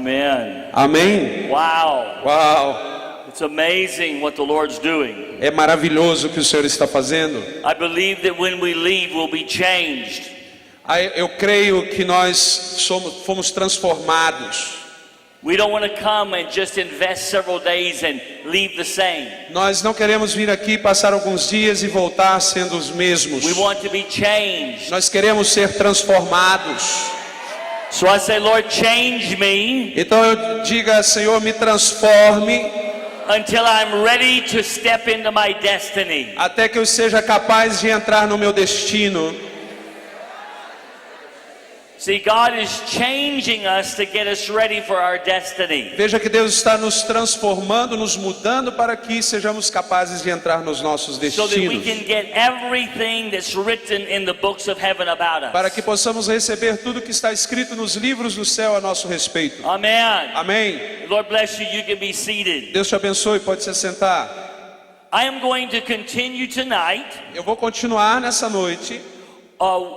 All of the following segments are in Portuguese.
Amen. Amém? Wow. Uau! It's amazing what the Lord's doing. É maravilhoso o que o Senhor está fazendo. I believe that when we leave, we'll be changed. Eu creio que nós fomos transformados. We don't want to come and just invest several days and leave the same. Nós não queremos vir aqui passar alguns dias e voltar sendo os mesmos. We want to be changed. Nós queremos ser transformados. So I say, Lord, change me Então eu diga, Senhor, me transforme until I'm ready to step into my destiny. até que eu seja capaz de entrar no meu destino. See, God is changing us to get us ready for our destiny. Veja que Deus está nos transformando, nos mudando para que sejamos capazes de entrar nos nossos So that we destinos. can get everything that's written in the books of heaven about Para us. que possamos receber tudo que está escrito nos livros do céu a nosso respeito. Amen. Amém. Lord bless you. You can be seated. Deus te abençoe, pode se sentar. I am going to continue tonight Eu vou continuar nessa noite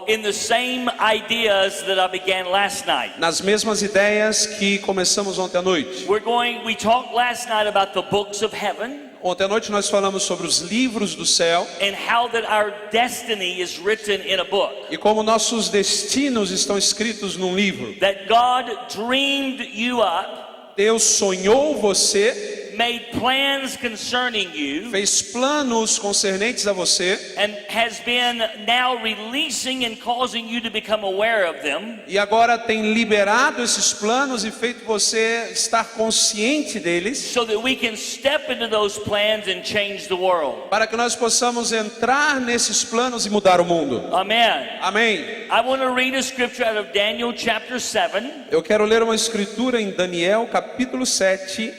in the same ideas that I began last night. nas mesmas ideias que começamos ontem à noite. We talked last night about the books of heaven Ontem à noite nós falamos sobre os livros do céu and how that our destiny is written in a book. e como nossos destinos estão escritos num livro. That God dreamed you up, Deus sonhou você, made plans concerning you, fez planos concernentes a você and has been now releasing and causing you to become aware of them, e agora tem liberado esses planos e feito você estar consciente deles, so that we can step into those plans and change the world. para que nós possamos entrar nesses planos e mudar o mundo. Amen. Amém. I want to read a scripture out of Daniel chapter 7 Eu quero ler uma escritura em Daniel capítulo 7,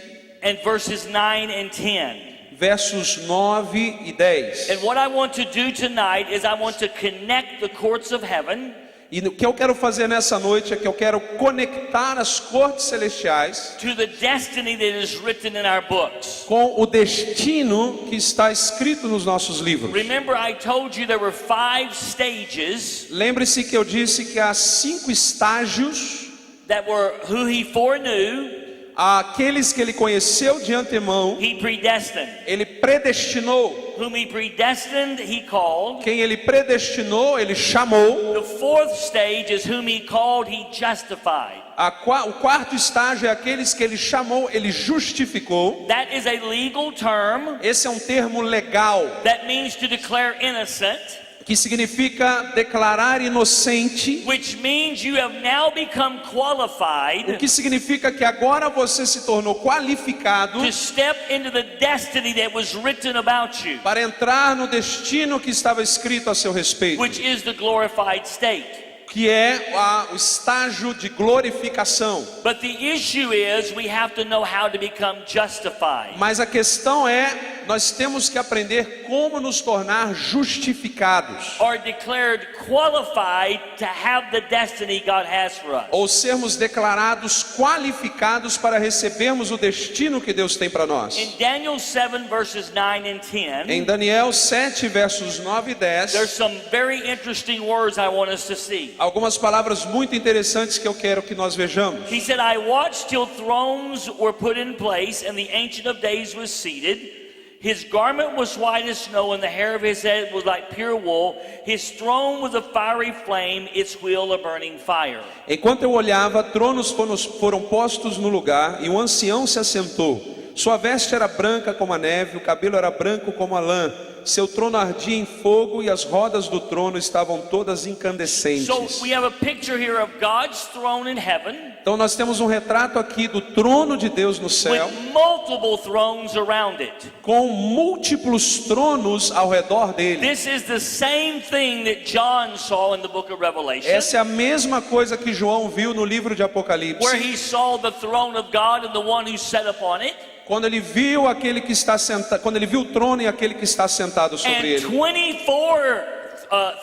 and verses 9 and 10. versos 9 e 10. And what I want to do tonight is I want to connect the courts of heaven E o que eu quero fazer nessa noite é que eu quero conectar as cortes celestiais to the destiny that is written in our books. com o destino que está escrito nos nossos livros. Remember, I told you there were 5 stages Lembre-se que eu disse que há 5 estágios. that were who he foreknew, Aqueles que ele conheceu de antemão, he predestined. ele predestinou. Whom he predestined, he called. Quem ele predestinou, ele chamou. The 4th stage is whom he called, he justified. O quarto estágio é aqueles que ele chamou, ele justificou. That is a legal term Esse é um termo legal that means to declare innocent, que significa declarar inocente. which means you have now become O qualified que significa que agora você se tornou qualificado to step into the destiny that was written about you, para entrar no destino que estava escrito a seu respeito, which is the glorified state. que é o estágio de glorificação. But the issue is we have to know how to become justified. Mas a questão é, nós temos que aprender como nos tornar justificados, Or declared qualified to have the destiny God has for us. ou sermos declarados qualificados para recebermos o destino que Deus tem para nós. In Daniel 7 verses 9 and 10, Em Daniel 7 versos 9 e 10, there's some very interesting words I want us to see. algumas palavras muito interessantes que eu quero que nós vejamos. He said, I watched till thrones were put in place and the Ancient of Days was seated. His garment was white as snow and the hair of his head was like pure wool. His throne was a fiery flame, its wheel a burning fire. Enquanto eu olhava, tronos foram postos no lugar e um ancião se assentou. Sua veste era branca como a neve, o cabelo era branco como a lã. Seu trono ardia em fogo e as rodas do trono estavam todas incandescentes. So we have a picture here of God's throne in heaven Então nós temos um retrato aqui do trono de Deus no céu, with multiple thrones around it. com múltiplos tronos ao redor dele. This is the same thing that John saw in the book of Revelation, Essa é a mesma coisa que João viu no livro de where Apocalipse, he saw the throne of God and the one who sat upon it, quando ele viu aquele que está sentado, quando ele viu o trono e aquele que está sentado sobre and ele. 24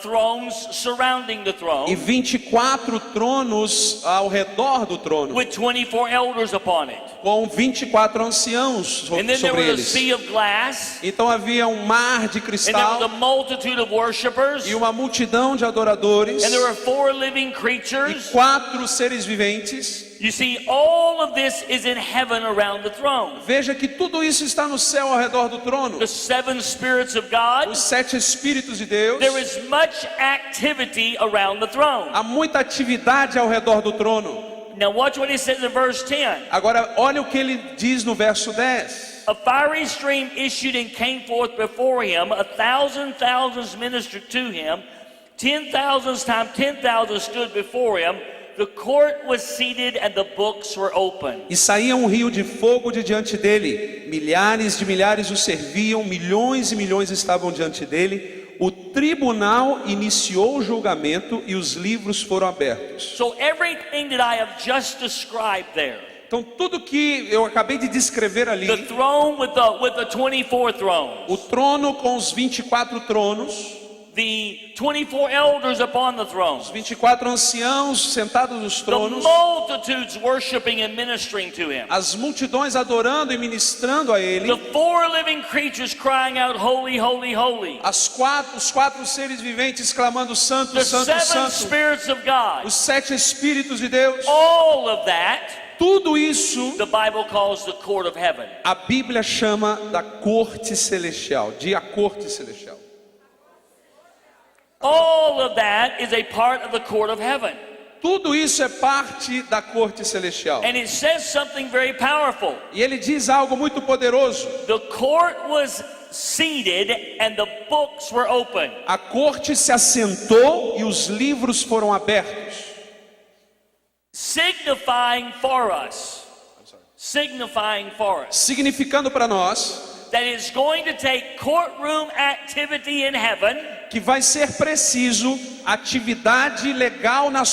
thrones surrounding the E throne, 24 tronos ao redor do trono, with 24 elders upon it. com 24 anciãos And then there sobre was a eles. sea of glass, Então havia um mar de and there was cristal a multitude of worshipers, e uma multidão de adoradores and there were 4 living e creatures, 4 seres viventes. You see, all of this is in heaven around the throne. Veja que tudo isso está no céu ao redor do trono. The seven spirits of God. Os 7 Espíritos de Deus. There is much activity around the throne. Há muita atividade ao redor do trono. Now watch what he says in verse 10. Agora, olha o que ele diz no verso 10. A fiery stream issued and came forth before him. 1,000 thousands ministered to him. 10,000 times 10,000 stood before him. The court was seated and the books were open. E saía um rio de fogo de diante dele. Milhares de milhares o serviam, milhões e milhões estavam diante dele. O tribunal iniciou o julgamento e os livros foram abertos. So everything that I have just described there. Então tudo que eu acabei de descrever ali, The throne with the 24 thrones. o trono com os 24 tronos, The 24 elders upon the thrones. os 24 anciãos sentados nos The tronos, multitudes worshiping and ministering to him. as multidões adorando e ministrando a ele, The 4 living creatures crying out, holy, holy, holy. os 4 seres viventes clamando santo, The santo, 7 santo, spirits of God. os 7 Espíritos de Deus. All of that, Tudo isso the Bible calls the court of heaven. a Bíblia chama da corte celestial, de a corte celestial. All of that is a part of the court of heaven. Tudo isso é parte da corte celestial. And it says something very powerful. E ele diz algo muito poderoso. The court was seated and the books were open. A corte se assentou e os livros foram abertos, Signifying for us. significando para nós That it's going to take courtroom activity in heaven que vai ser preciso atividade legal na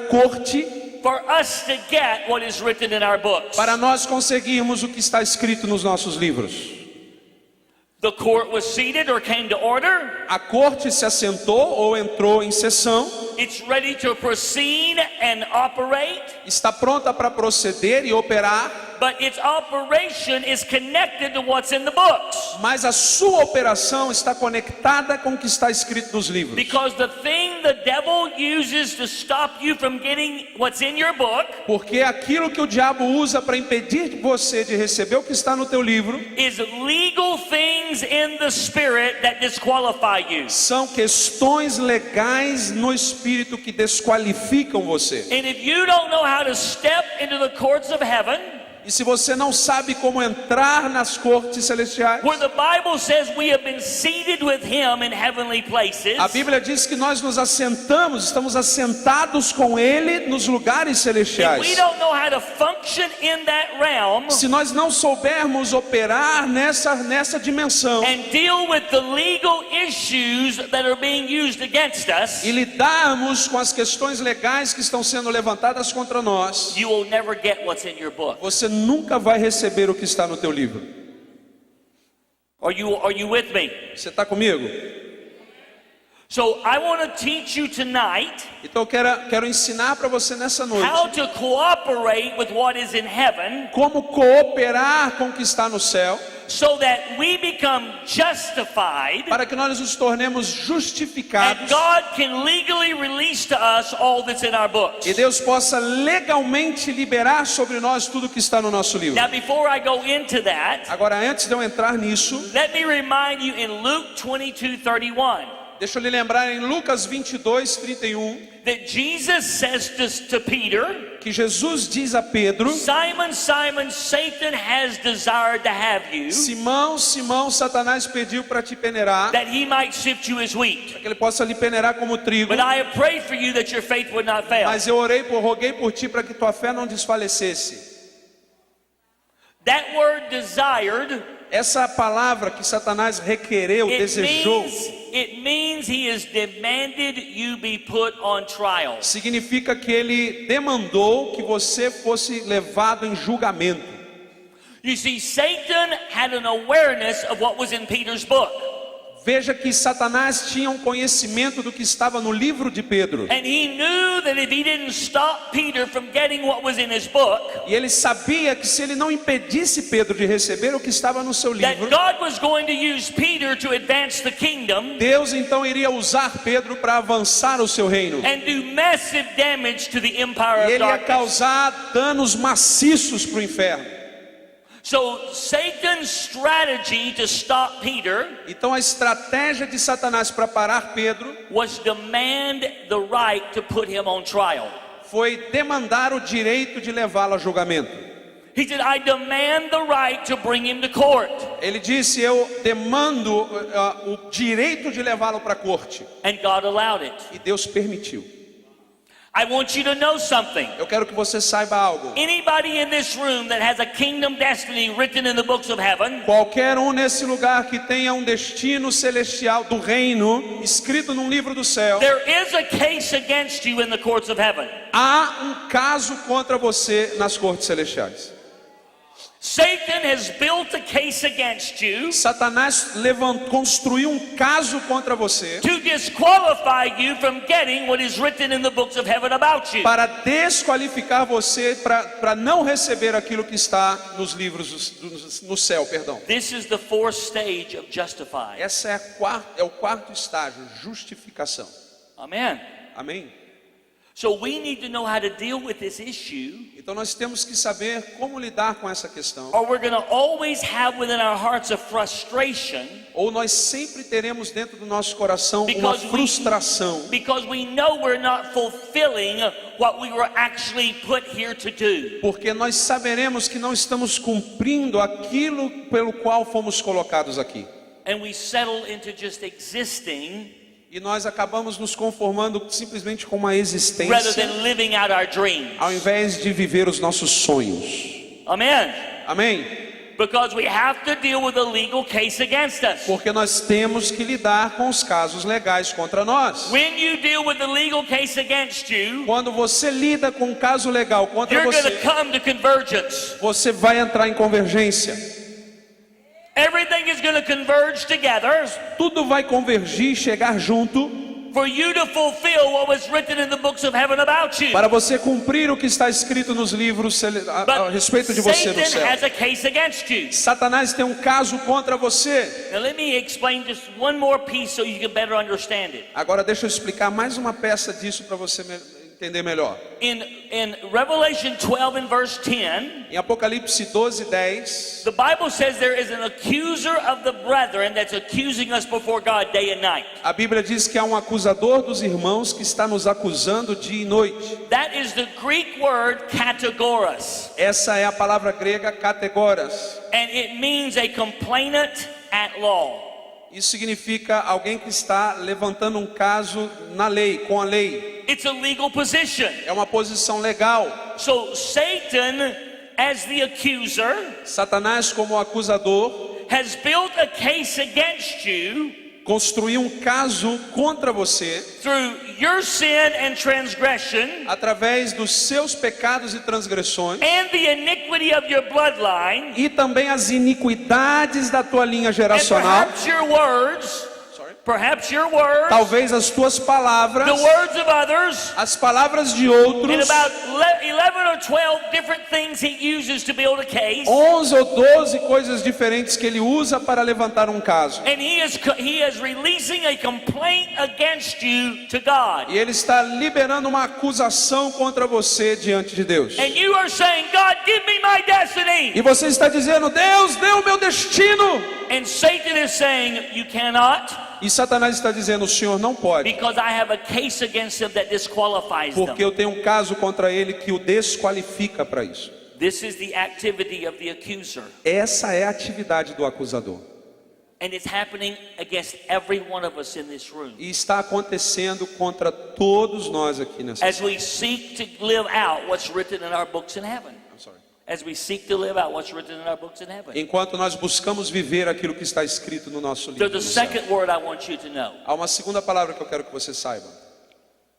corte for us to get what is written in our books. para nós conseguirmos o que está escrito nos nossos livros. The court was seated or came to order. A corte se assentou ou entrou em sessão, It's ready to proceed and operate, está pronta para proceder e operar, but its operation is connected to what's in the books. mas a sua operação está conectada com o que está escrito nos livros. Because the thing the devil uses to stop you from getting what's in your book Porque aquilo que o diabo usa para impedir você de receber o que está no teu livro is legal things in the spirit that disqualify you. são questões legais no espírito que desqualificam você. And if you don't know how to step into the courts of heaven, E se você não sabe como entrar nas cortes celestiais, where the Bible says we have been seated with him in heavenly places, a Bíblia diz que nós nos assentamos, estamos assentados com Ele nos lugares if we celestiais. don't know how to function in that realm Se nós não soubermos operar nessa dimensão and deal with the legal issues that are being used against us, e lidarmos com as questões legais que estão sendo levantadas contra nós, you will never get what's in your book. você nunca vai receber o que está no teu livro. Are you with me? Você está comigo? So I want to teach you tonight Então eu quero ensinar para você nessa noite how to cooperate with what is in heaven como cooperar com o que está no céu, so that we become justified para que nós nos tornemos and justificados God can legally release to us all that's in our books. e Deus possa legalmente liberar sobre nós tudo que está no nosso livro. Now before I go into that, Agora, antes de eu entrar nisso, let me remind you in Luke 22:31 deixa eu lhe lembrar em Lucas 22:31 that Jesus says to Peter, que Jesus diz a Pedro: Simon, Simon, Satan has desired to have you, Simão, Simão, Satanás pediu para te peneirar, that he might sift you as wheat. para que ele possa lhe peneirar como trigo. But I have prayed for you that your faith would not fail. Mas eu roguei por ti para que tua fé não desfalecesse. That word desired, Essa palavra que Satanás requereu, desejou, it means he has demanded you be put on trial. significa que ele demandou que você fosse levado em julgamento. You see, Satan had an awareness of what was in Peter's book. Veja que Satanás tinha um conhecimento do que estava no livro de Pedro. And he knew that if he didn't stop Peter from getting what was in his book, E ele sabia que se ele não impedisse Pedro de receber o que estava no seu that livro, God was going to use Peter to advance the kingdom Deus então iria usar Pedro para avançar o seu reino. and do massive damage to the empire E of ele ia darkness. causar danos maciços para o inferno. So Satan's strategy to stop Peter Então a estratégia de Satanás para parar Pedro was demand the right to put him on trial. foi demandar o direito de levá-lo a julgamento. He said, I demand the right to bring him to court. Ele disse: eu demando o direito de levá-lo para a corte. And God allowed it. E Deus permitiu. I want you to know something. Eu quero que você saiba algo. Anybody in this room that has a kingdom destiny written in the books of heaven, Qualquer um nesse lugar que tenha um destino celestial do reino escrito num livro do céu, there is a case against you in the courts of heaven. há um caso contra você nas cortes celestiais. Satan has built a case against you Satanás construiu um caso contra você to disqualify you from getting what is written in the books of heaven about you. para desqualificar você para não receber aquilo que está nos livros no céu, perdão. This is the fourth stage of justify. Essa é o quarto estágio, justificação. Amen. Amém? So we need to know how to deal with this issue, Então nós temos que saber como lidar com essa questão. or we're going to always have within our hearts a frustration Ou nós sempre teremos dentro do nosso coração uma because frustração. we know we're not fulfilling what we were actually put here to do. Porque nós saberemos que não estamos cumprindo aquilo pelo qual fomos colocados aqui. And we settle into just existing E nós acabamos nos conformando simplesmente com uma rather existência, than living out our dreams. ao invés de viver os nossos sonhos. Amen. Amém? Because we have to deal with a legal case against us. Porque nós temos que lidar com os casos legais contra nós. When you deal with the legal case against you, Quando você lida com um caso legal contra you're going você, to come to convergence. você vai entrar em convergência. Everything is going to converge together Tudo vai convergir, chegar junto, for you to fulfill what was written in the books of heaven about you. para você cumprir o que está escrito nos livros a respeito de você no Satan céu. has a case against you. Satanás tem um caso contra você. Now let me explain just one more piece so you can better understand it. Agora deixa eu explicar mais uma peça disso para você entender melhor. In Revelation 12 and verse 10, Em Apocalipse 12:10, the Bible says there is an accuser of the brethren that's accusing us before God day and night. a Bíblia diz que há um acusador dos irmãos que está nos acusando dia e noite. That is the Greek word kategoros, Essa é a palavra grega kategoras. and it means a complainant at law. Isso significa alguém que está levantando um caso na lei, com a lei. It's a legal position. É uma posição legal. So Satan, as the accuser, Satanás, como acusador, has built a case against you construiu um caso contra você through your sin and transgression através dos seus pecados e transgressões and the iniquity of your bloodline, e também as iniquidades da tua linha and geracional. perhaps your words, Talvez as tuas palavras, the words of others, as palavras de and outros, about 11 or 12 different things he uses to build a case. 11 ou 12 coisas diferentes que ele usa para levantar um caso. And he is releasing a complaint against you to God. E ele está liberando uma acusação contra você diante de Deus. And you are saying, God, give me my destiny. E você está dizendo: Deus, dê o meu destino. And Satan is saying, you cannot, E Satanás está dizendo: o Senhor não pode, because I have a case against him that disqualifies porque them. eu tenho um caso contra ele que o desqualifica para isso. This is the activity of the accuser. Essa é a atividade do acusador. And it's happening against every one of us in this room. E está acontecendo contra todos nós aqui nessa As we seek to live out what's written in our books in heaven. As we seek to live out what's written in our books in heaven. Enquanto nós buscamos viver aquilo que está escrito no nosso livro There's a do céu. second word I want you to know. Há uma segunda palavra que eu quero que você saiba.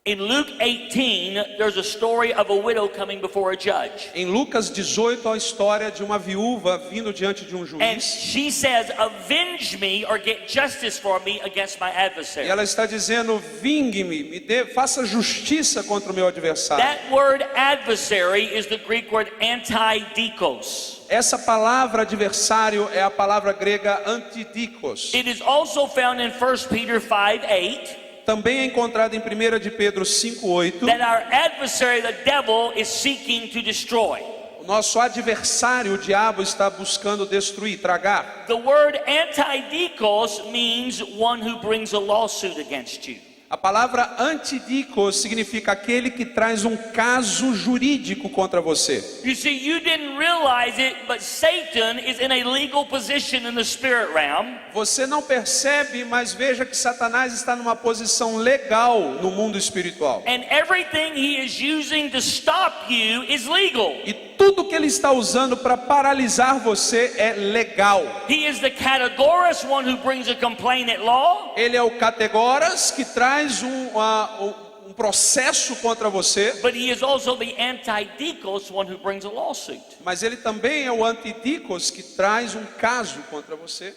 In Luke 18, there's a story of a widow coming before a judge. Em Lucas 18, a história de uma viúva vindo diante de um And juiz. she says, avenge me or get justice for me against my E adversary. ela está dizendo: vingue-me, faça justiça contra o meu adversário. That word adversary is the Greek word anti-dikos. Essa palavra adversário é a palavra grega antidikos. It is also found in 1 Peter 5:8 Também é encontrado em 1 de Pedro 5:8. that our adversary, the devil, is seeking to destroy. O nosso adversário, o diabo, está buscando destruir, tragar. The word anti-dikos means one who brings a lawsuit against you. A palavra antidikos significa aquele que traz um caso jurídico contra você. You see, you didn't realize it, but Satan is in a legal position in the spirit realm. Você não percebe, mas veja que Satanás está numa posição legal no mundo espiritual. And everything he is using to stop you is legal. E tudo que ele está usando para paralisar você é legal. He is the categorist, one who brings a complaint at law. Ele é o categoras que traz um processo contra você, But he is also the anti-dikos, one who brings a lawsuit. mas ele também é o antidikos que traz um caso contra você.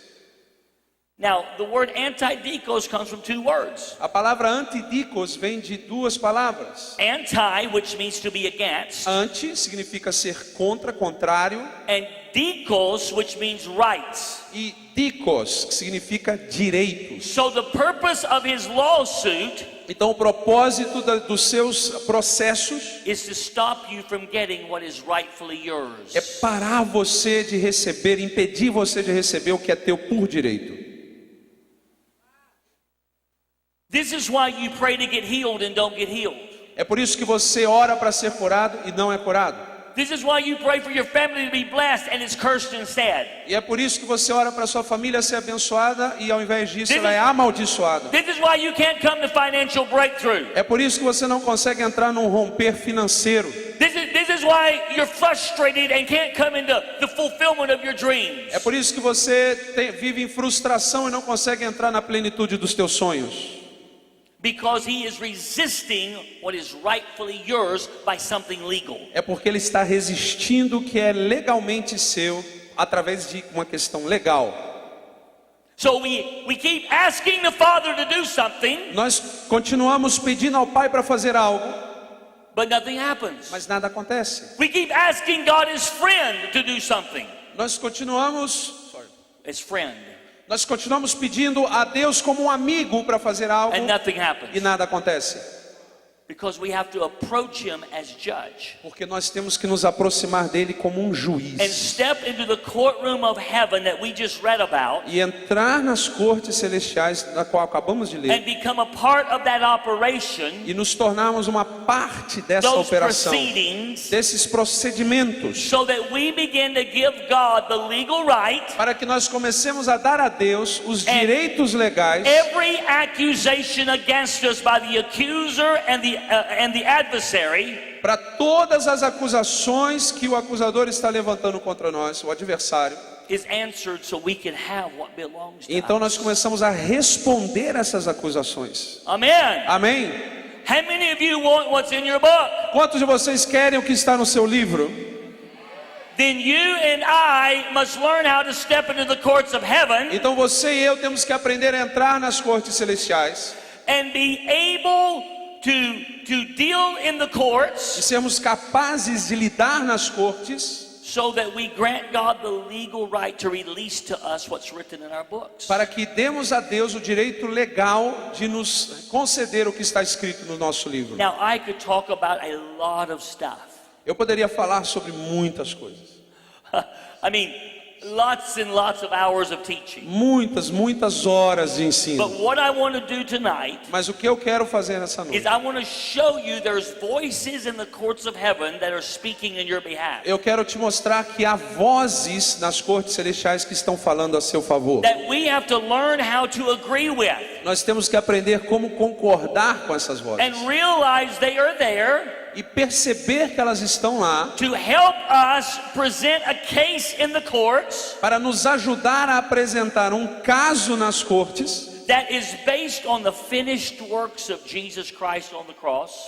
Now, the word anti-dikos comes from two words. A palavra antidikos vem de duas palavras. Anti, which means to be against, Anti significa ser contra, contrário, and dikos, which means rights. e dikos, que significa direitos. So the purpose of his lawsuit Então o propósito dos seus processos is to stop you from getting what is rightfully yours. é parar você de receber, impedir você de receber o que é teu por direito. This is why you pray to get healed and don't get healed. É por isso que você ora para ser curado e não é curado. This is why you pray for your family to be blessed and it's cursed instead. E é por isso que você ora para sua família ser abençoada e ao invés disso ela é amaldiçoada. This is why you can't come to financial breakthrough. É por isso que você não consegue entrar num romper financeiro. This is why you're frustrated and can't come into the fulfillment of your dreams. É por isso que você vive em frustração e não consegue entrar na plenitude dos teus sonhos. Because he is resisting what is rightfully yours by something legal. É porque ele está resistindo o que é legalmente seu através de uma questão legal. So we keep asking the Father to do something, Nós continuamos pedindo ao Pai para fazer algo, but nothing happens. mas nada acontece. We keep asking God as friend to do something. Nós continuamos As friend, pedindo a Deus como um amigo para fazer algo and nothing e happens. nada acontece. Because we have to approach him as judge Porque nós temos que nos aproximar dele como um and juiz step into the courtroom of heaven that we just read about e entrar nas cortes celestiais da qual acabamos de ler and become a part of that operation, e nos tornarmos uma parte dessa those operação, proceedings, desses procedimentos, so that we begin to give God the legal right. para que nós comecemos a dar a Deus os direitos legais Every accusation against us by the accuser and the adversary para todas as acusações que o acusador está levantando contra nós, o adversário. is answered so we can have what belongs to Então us. nós começamos a responder essas acusações. Amen. Amém? How many of you want what's in your book? Quantos de vocês querem o que está no seu livro? Then you and I must learn how to step into the courts of heaven Então você e eu temos que aprender a entrar nas cortes celestiais and be able to deal in the e courts sermos capazes de lidar nas cortes so that we grant God the legal right to release to us what's written in our books. para que demos a Deus o direito legal de nos conceder o que está escrito no nosso livro. Now I could talk about a lot of stuff. Eu poderia falar sobre muitas coisas. I mean, lots and lots of hours of teaching. Muitas horas de ensino. But what I want to do tonight Mas o que eu quero fazer nessa is noite? I want to show you there's voices in the courts of heaven that are speaking in your behalf. Eu quero te mostrar que há vozes nas cortes celestiais que estão falando a seu favor. That we have to learn how to agree with Nós temos que aprender como concordar com essas vozes and realize they are there e perceber que elas estão lá to help us present a case in the courts para nos ajudar a apresentar um caso nas cortes that is based on the finished works of Jesus Christ on the cross,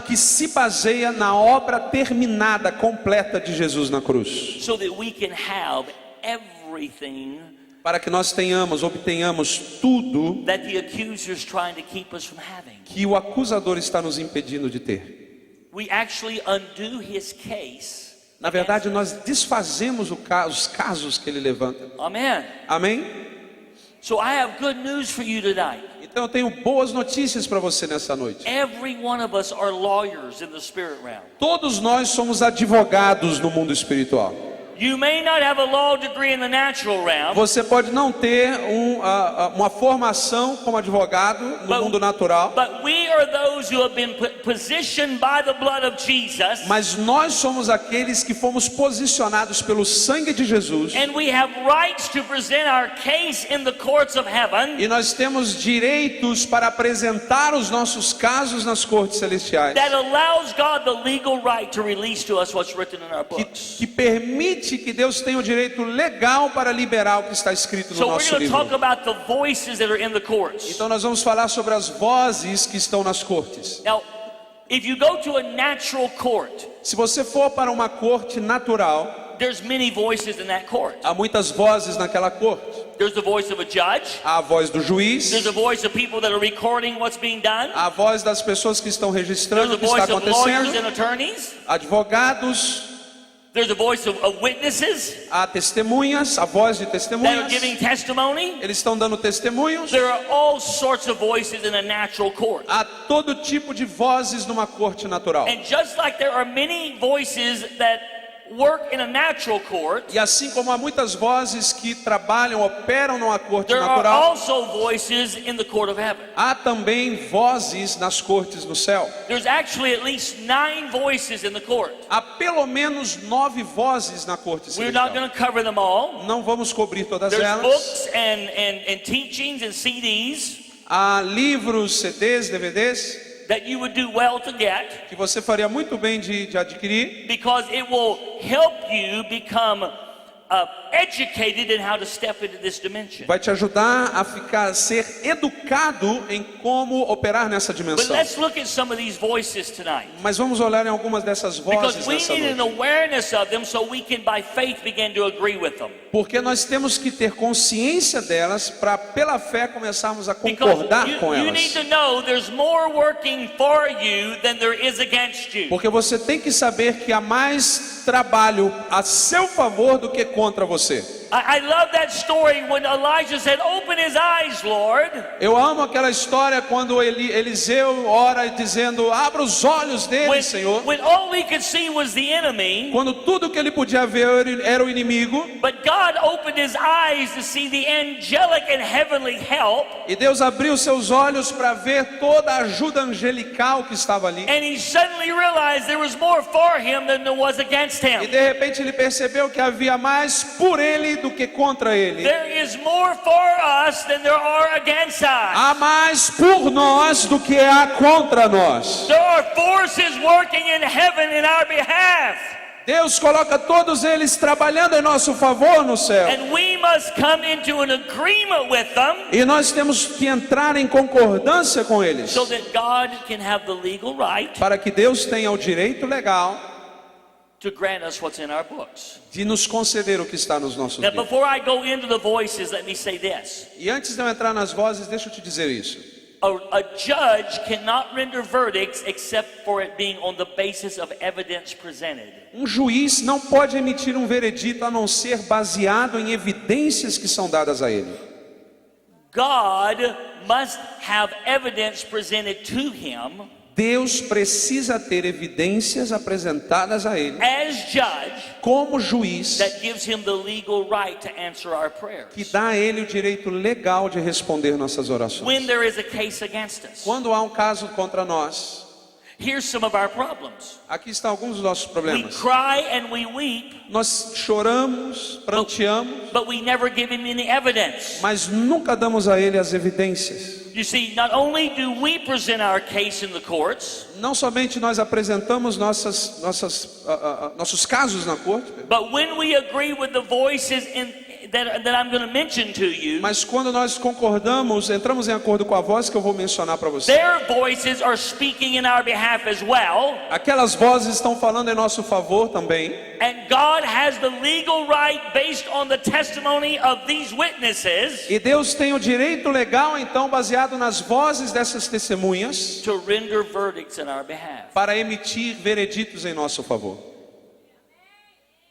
que se baseia na obra terminada, completa de Jesus na cruz, so that we can have everything para que nós obtenhamos tudo that the accuser is trying to keep us from having. que o acusador está nos impedindo de ter. We actually undo his case. Na verdade, nós desfazemos os casos que ele levanta. Amen. Amém? So I have good news for you tonight. Então eu tenho boas notícias para você nessa noite. Every one of us are lawyers in the spirit realm. Todos nós somos advogados no mundo espiritual. You may not have a law degree in the natural realm, Você pode não ter uma formação como advogado no mundo natural, but we are those who have been positioned by the blood of Jesus, mas nós somos aqueles que fomos posicionados pelo sangue de Jesus, and we have rights to present our case in the courts of heaven. e nós temos direitos para apresentar os nossos casos nas cortes celestiais, That allows God the legal right to release to us what's written in our books. que permite que Deus tenha o direito legal para liberar o que está escrito no So we're nosso going to livro. talk about the voices that are in the courts. Então nós vamos falar sobre as vozes que estão nas cortes. Now, if you go to a natural court, Se você for para uma corte natural, there's many voices in that court. há muitas vozes naquela corte. There's the voice of a judge. Há a voz do juiz, There's the voice of people that are recording what's being done. a voz das pessoas que estão There's registrando the o que está voice of lawyers acontecendo, and attorneys. advogados, There's the voice of witnesses há testemunhas, a voz de that are testemunhas, giving testimony. eles estão dando testemunhos. There are all sorts of voices in a natural court. Há todo tipo de vozes numa corte natural. And just like there are many voices that work in a natural court, E assim como há muitas vozes que trabalham, operam numa corte there are natural, also voices in the court of heaven. há também vozes nas cortes no céu. There's actually at least 9 voices in the court. Há pelo menos 9 vozes na corte We're not celestial. going to cover them all. Não vamos cobrir todas There's elas. books and teachings and CDs Há livros, CDs, DVDs that you would do well to get, que você faria muito bem de adquirir, because it will help you become educated in how to step into this dimension. vai te ajudar a ser educado em como operar nessa But dimensão. let's look at some of these voices tonight, Mas vamos olhar em algumas dessas because vozes we nessa need an noite. awareness of them so we can by faith begin to agree with them. Porque nós temos que ter consciência delas para, pela fé, começarmos a Because concordar com you need elas. to know there's more working for you than there is against you. Porque você tem que saber que há mais trabalho a seu favor do que contra você. I love that story when Elijah said, "Open his eyes, Lord." Eu amo aquela história quando Eliseu ora dizendo: abra os olhos dele, Senhor. When all he could see was the enemy, Quando tudo que ele podia ver era o inimigo, but God opened his eyes to see the angelic and heavenly help, e Deus abriu seus olhos para ver toda a ajuda angelical que estava ali. and he suddenly realized there was more for him than there was against E him. de repente ele percebeu que havia mais por ele do que contra ele. There is more for us than there are against us. Há mais por nós do que há contra nós. There are forces working in heaven in our behalf. Deus coloca todos eles trabalhando em nosso favor no céu. And we must come into an agreement with them E nós temos que entrar em concordância com eles, so that God can have the legal right para que Deus tenha o direito legal to grant us what's in our books. de nos conceder o que está nos nossos Now, livros. before I go into the voices, let me say this. E antes de eu entrar nas vozes, deixa eu te dizer isso. A judge cannot render verdicts except for it being on the basis of evidence presented. Um juiz não pode emitir um veredito a não ser baseado em evidências que são dadas a ele. God must have evidence presented to him Deus precisa ter evidências apresentadas a ele as judge como juiz, that gives him the legal right to answer our prayers que dá a ele o direito legal de responder nossas when orações. there is a case against us. Quando há um caso contra nós, Here's some of our problems. aqui estão alguns dos nossos We problemas. cry and we weep, Nós choramos, pranteamos, but we never give him any evidence. mas nunca damos a ele as evidências. You see, not only do we present our case in the courts, Não somente nós apresentamos nossos casos na corte, but when we agree with the voices that I'm going to mention to you, Mas quando nós concordamos, entramos em acordo com a voz que eu vou mencionar para você. their voices are speaking in our behalf as well. Aquelas vozes estão falando em nosso favor também. And God has the legal right, based on the testimony of these witnesses, E Deus tem o direito legal, então, baseado nas vozes dessas testemunhas, to render verdicts in our behalf. para emitir vereditos em nosso favor.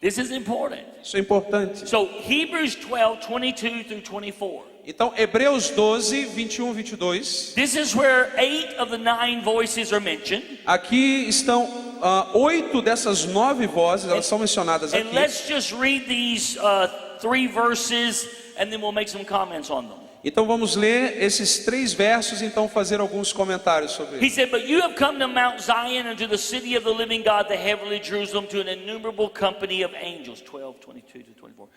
This is important. Isso é importante. So Hebrews 12, 22 through 24. Então, Hebreus 12, 21, 22. This is where 8 of the 9 voices are mentioned. Aqui estão 8 dessas 9 vozes, elas são mencionadas And aqui. let's just read these 3 verses and then we'll make some comments on them. Então vamos ler esses 3 versos e então fazer alguns comentários sobre He eles. said, "But you have come to Mount Zion and to the city of the living God, the heavenly Jerusalem, to an innumerable company of angels." 12, 22 to 24.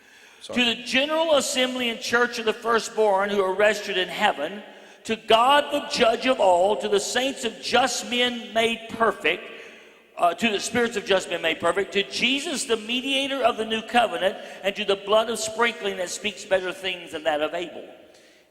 To the general assembly and church of the firstborn who are registered in heaven, to God the judge of all, to the saints of just men made perfect, to the spirits of just men made perfect, to Jesus the mediator of the new covenant, and to the blood of sprinkling that speaks better things than that of Abel.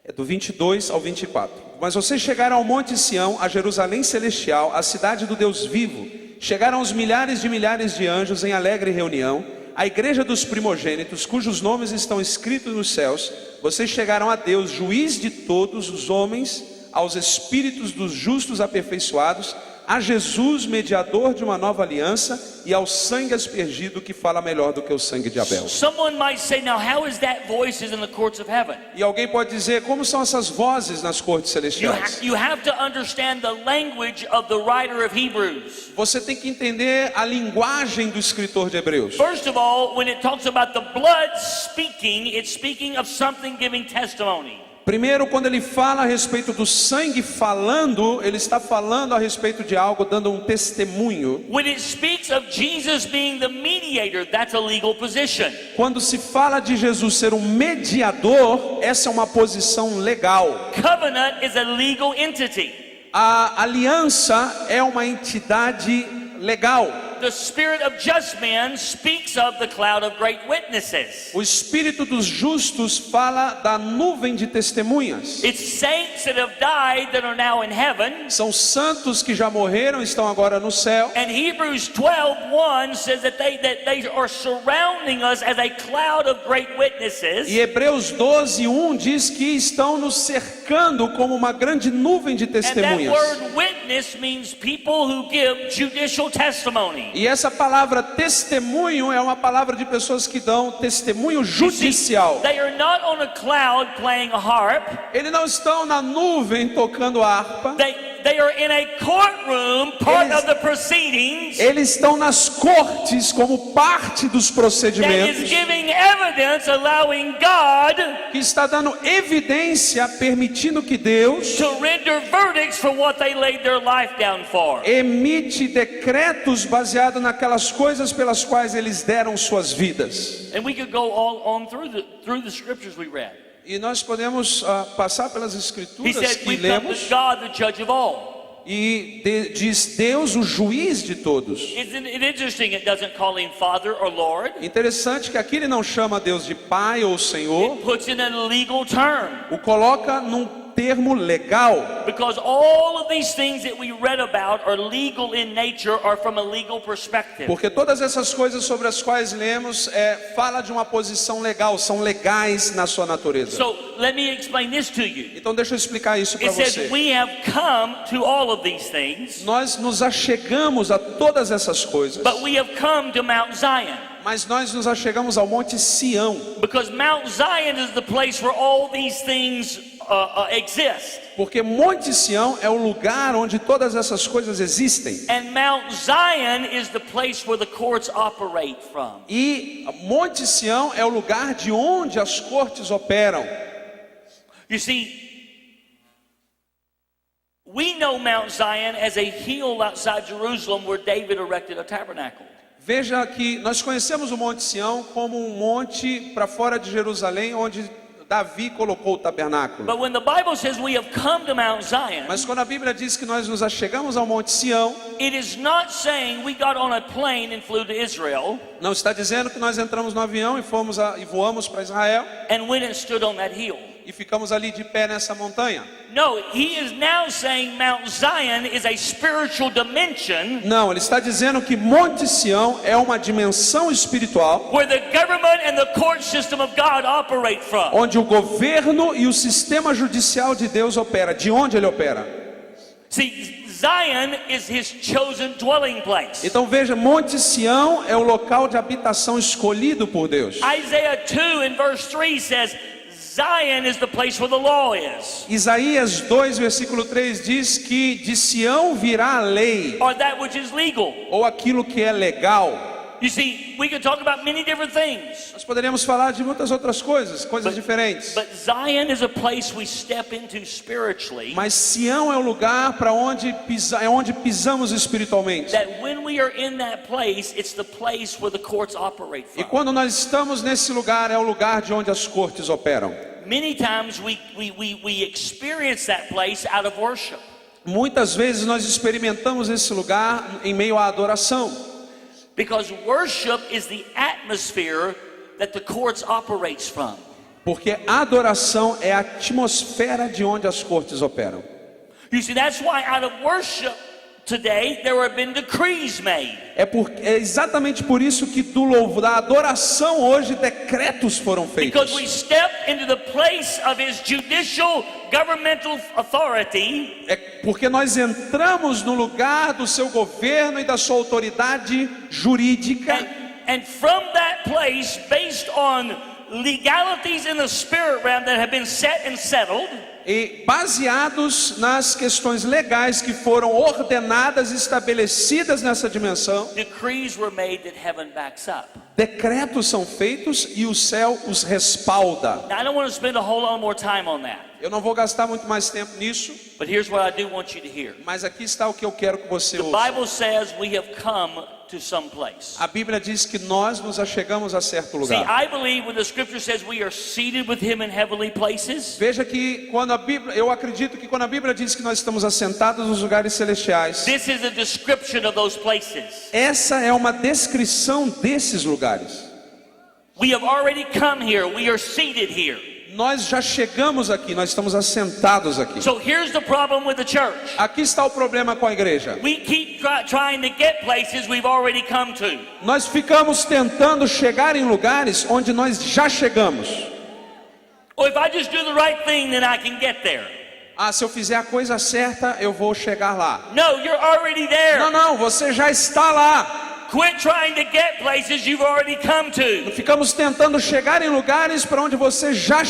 É do 22 ao 24. Mas vocês chegaram ao Monte Sião, a Jerusalém celestial, a cidade do Deus vivo. Chegaram os milhares de anjos em alegre reunião, a igreja dos primogênitos, cujos nomes estão escritos nos céus. Vocês chegaram a Deus, juiz de todos os homens, aos espíritos dos justos aperfeiçoados, a Jesus, mediador de uma nova aliança, e ao sangue aspergido, que fala melhor do que o sangue de Abel. Someone might say, now how is that voices in the courts of heaven? E alguém pode dizer, como são essas vozes nas cortes celestiais? You have to understand the language of the writer of Hebrews. Você tem que entender a linguagem do escritor de Hebreus. First of all, when it talks about the blood speaking, it's speaking of something giving testimony. Primeiro, quando ele fala a respeito do sangue falando, ele está falando a respeito de algo, dando um testemunho. When it speaks of Jesus being the mediator, that's a legal position. Quando se fala de Jesus ser um mediador, essa é uma posição legal. Covenant is a legal entity. A aliança é uma entidade legal. The spirit of just men speaks of the cloud of great witnesses. O espírito dos justos fala da nuvem de testemunhas. It's saints that have died that are now in heaven. São santos que já morreram, estão agora no céu. And Hebrews 12:1 says that they are surrounding us as a cloud of great witnesses. E Hebreus 12:1 diz que estão nos cercando como uma grande nuvem de And that testemunhas. word witness means people who give judicial testimony. E essa palavra testemunho é uma palavra de pessoas que dão testemunho judicial. They are not on a cloud playing a harp. Eles não estão na nuvem tocando harpa. They are in a courtroom, part Eles- of the proceedings, Eles estão nas cortes como parte dos that is procedimentos, giving evidence, allowing God que está dando evidência, permitindo que Deus to render verdicts for what they laid their life down for. emite decretos baseados naquelas coisas pelas quais eles deram suas vidas. And we could go all on through the scriptures we read. E nós podemos passar pelas He escrituras said, que "We come lemos to God, the judge of all." e diz Deus, o juiz de todos. Isn't it interesting? It doesn't call him Father or Lord. Interessante que aqui ele não chama Deus de Pai ou Senhor, It puts it in a legal term. o coloca num termo legal, Because all of these things that we read about are legal in nature, are from a legal perspective. porque todas essas coisas sobre as quais lemos fala de uma posição legal, são legais na sua natureza. So let me explain this to you. Então deixa eu explicar isso para It says você. we have come to all of these things, Nós nos achegamos a todas essas coisas, but we have come to Mount Zion. mas nós nos achegamos ao Monte Sião, Because Mount Zion is the place where all these things exist. porque Monte Sião é o lugar onde todas essas coisas existem. And Mount Zion is the place where the courts operate from. E Monte Sião é o lugar de onde as cortes operam. You see, we know Mount Zion as a hill outside Jerusalem where David erected a tabernacle. Veja que nós conhecemos o Monte Sião como um monte para fora de Jerusalém, onde Davi colocou o tabernáculo. But when the Bible says we have come to Mount Zion, Mas quando a Bíblia diz que nós nos achegamos ao Monte Sião, it is not saying we got on a plane and flew to Israel não está dizendo que nós entramos no avião e voamos para Israel and went and stood on that hill. e ficamos ali de pé nessa montanha. No, he is now saying Mount Zion is a spiritual dimension Não, ele está dizendo que Monte Sião é uma dimensão espiritual where the government and the court system of God operate from. onde o governo e o sistema judicial de Deus opera. De onde ele opera? See, Zion is his chosen dwelling place. Então veja, Monte Sião é o local de habitação escolhido por Deus. Isaiah 2 in verse 3 says, Zion is the place where the law is, Isaías 2, versículo 3 diz que de Sião virá a lei, or that which is legal. ou aquilo que é legal. You see, we can talk about many different things, Nós poderíamos falar de muitas outras coisas diferentes. but Zion is a place we step into spiritually, Mas Sião é o lugar para onde pisamos espiritualmente. that when we are in that place, it's the place where the courts operate E from. quando nós estamos nesse lugar, é o lugar de onde as cortes operam. Many times we experience that place out of worship. Muitas vezes nós experimentamos esse lugar em meio à adoração. Because worship is the atmosphere that the courts operates from. Porque a adoração é a atmosfera de onde as cortes operam. You see, that's why out of worship today there have been decrees made. É exatamente por isso que da adoração hoje decretos foram feitos. Because we step into the place of his judicial governmental authority. É porque nós entramos no lugar do seu governo e da sua autoridade jurídica. And from that place, based on legalities in the spirit realm that have been set and settled, E baseados nas questões legais que foram ordenadas e estabelecidas nessa dimensão, decrees were made that heaven backs up. decretos são feitos e o céu os respalda. Now, I don't want to spend a whole lot more time on that, Eu não vou gastar muito mais tempo nisso, but here's what I do want you to hear. mas aqui está o que eu quero que você The ouça. Bible says we have come to some place. A Bíblia diz que nós nos achegamos a certo See, lugar. I believe when the scripture says we are seated with him in heavenly places, Veja que eu acredito que quando a Bíblia diz que nós estamos assentados nos lugares celestiais, this is a description of those places. essa é uma descrição desses lugares. We have already come here. We are seated here. Nós já chegamos aqui, nós estamos assentados aqui. So here's the problem with the church. Aqui está o problema com a igreja. We keep trying to get places we've already come to. Nós ficamos tentando chegar em lugares onde nós já chegamos. Or if I just do the right thing, then I can get there. Ah, se eu fizer a coisa certa, eu vou chegar lá. No, you're already there. Não, você já está lá. Quit trying to get places you've already come to. Ficamos tentando chegar em lugares para onde você já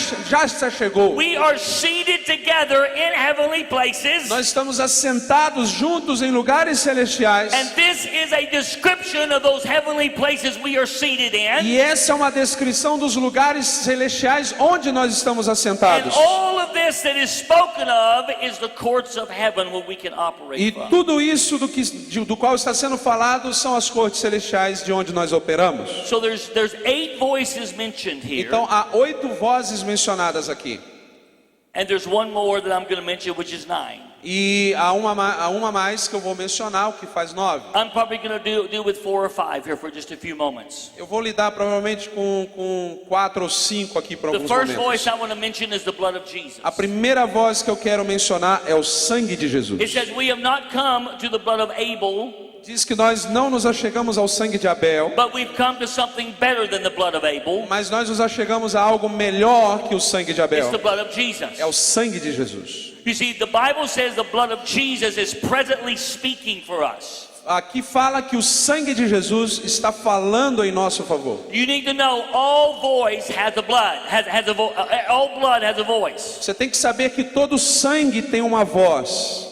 chegou. We are seated together in heavenly places. Nós estamos assentados juntos em lugares celestiais. And this is a description of those heavenly places we are seated in. E essa é uma descrição dos lugares celestiais onde nós estamos And assentados. all of this that is spoken of is the courts of heaven where we can operate E from. tudo isso do qual está sendo falado são as cortes celestiais de onde nós operamos. So there's 8 voices mentioned here. Então há 8 vozes mencionadas aqui. And there's one more that I'm going to mention, which is 9. E há uma mais que eu vou mencionar, o que faz 9. I'm probably going to deal with 4 or 5 here for just a few moments. Eu vou lidar provavelmente com 4 ou 5 aqui por The alguns first momentos. voice I want to mention is the blood of Jesus. A primeira voz que eu quero mencionar é o sangue de Jesus. It says we have not come to the blood of Abel, Diz que nós não nos achegamos ao sangue de Abel, but we've come to something better than the blood of Abel. mas nós nos achegamos a algo melhor que o sangue de It's Abel. the blood of Jesus. É o sangue de Jesus. You see, the Bible says the blood of Jesus is presently speaking for us. Aqui fala que o sangue de Jesus está falando em nosso favor. You need to know all voice has a blood, all blood has a voice. Você tem que saber que todo sangue tem uma voz.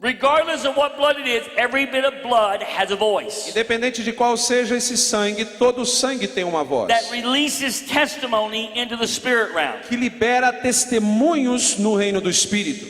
Regardless of what blood it is, every bit of blood has a voice Independente de qual seja esse sangue, todo sangue tem uma voz. that releases testimony into the spirit realm. Que libera testemunhos no reino do Espírito.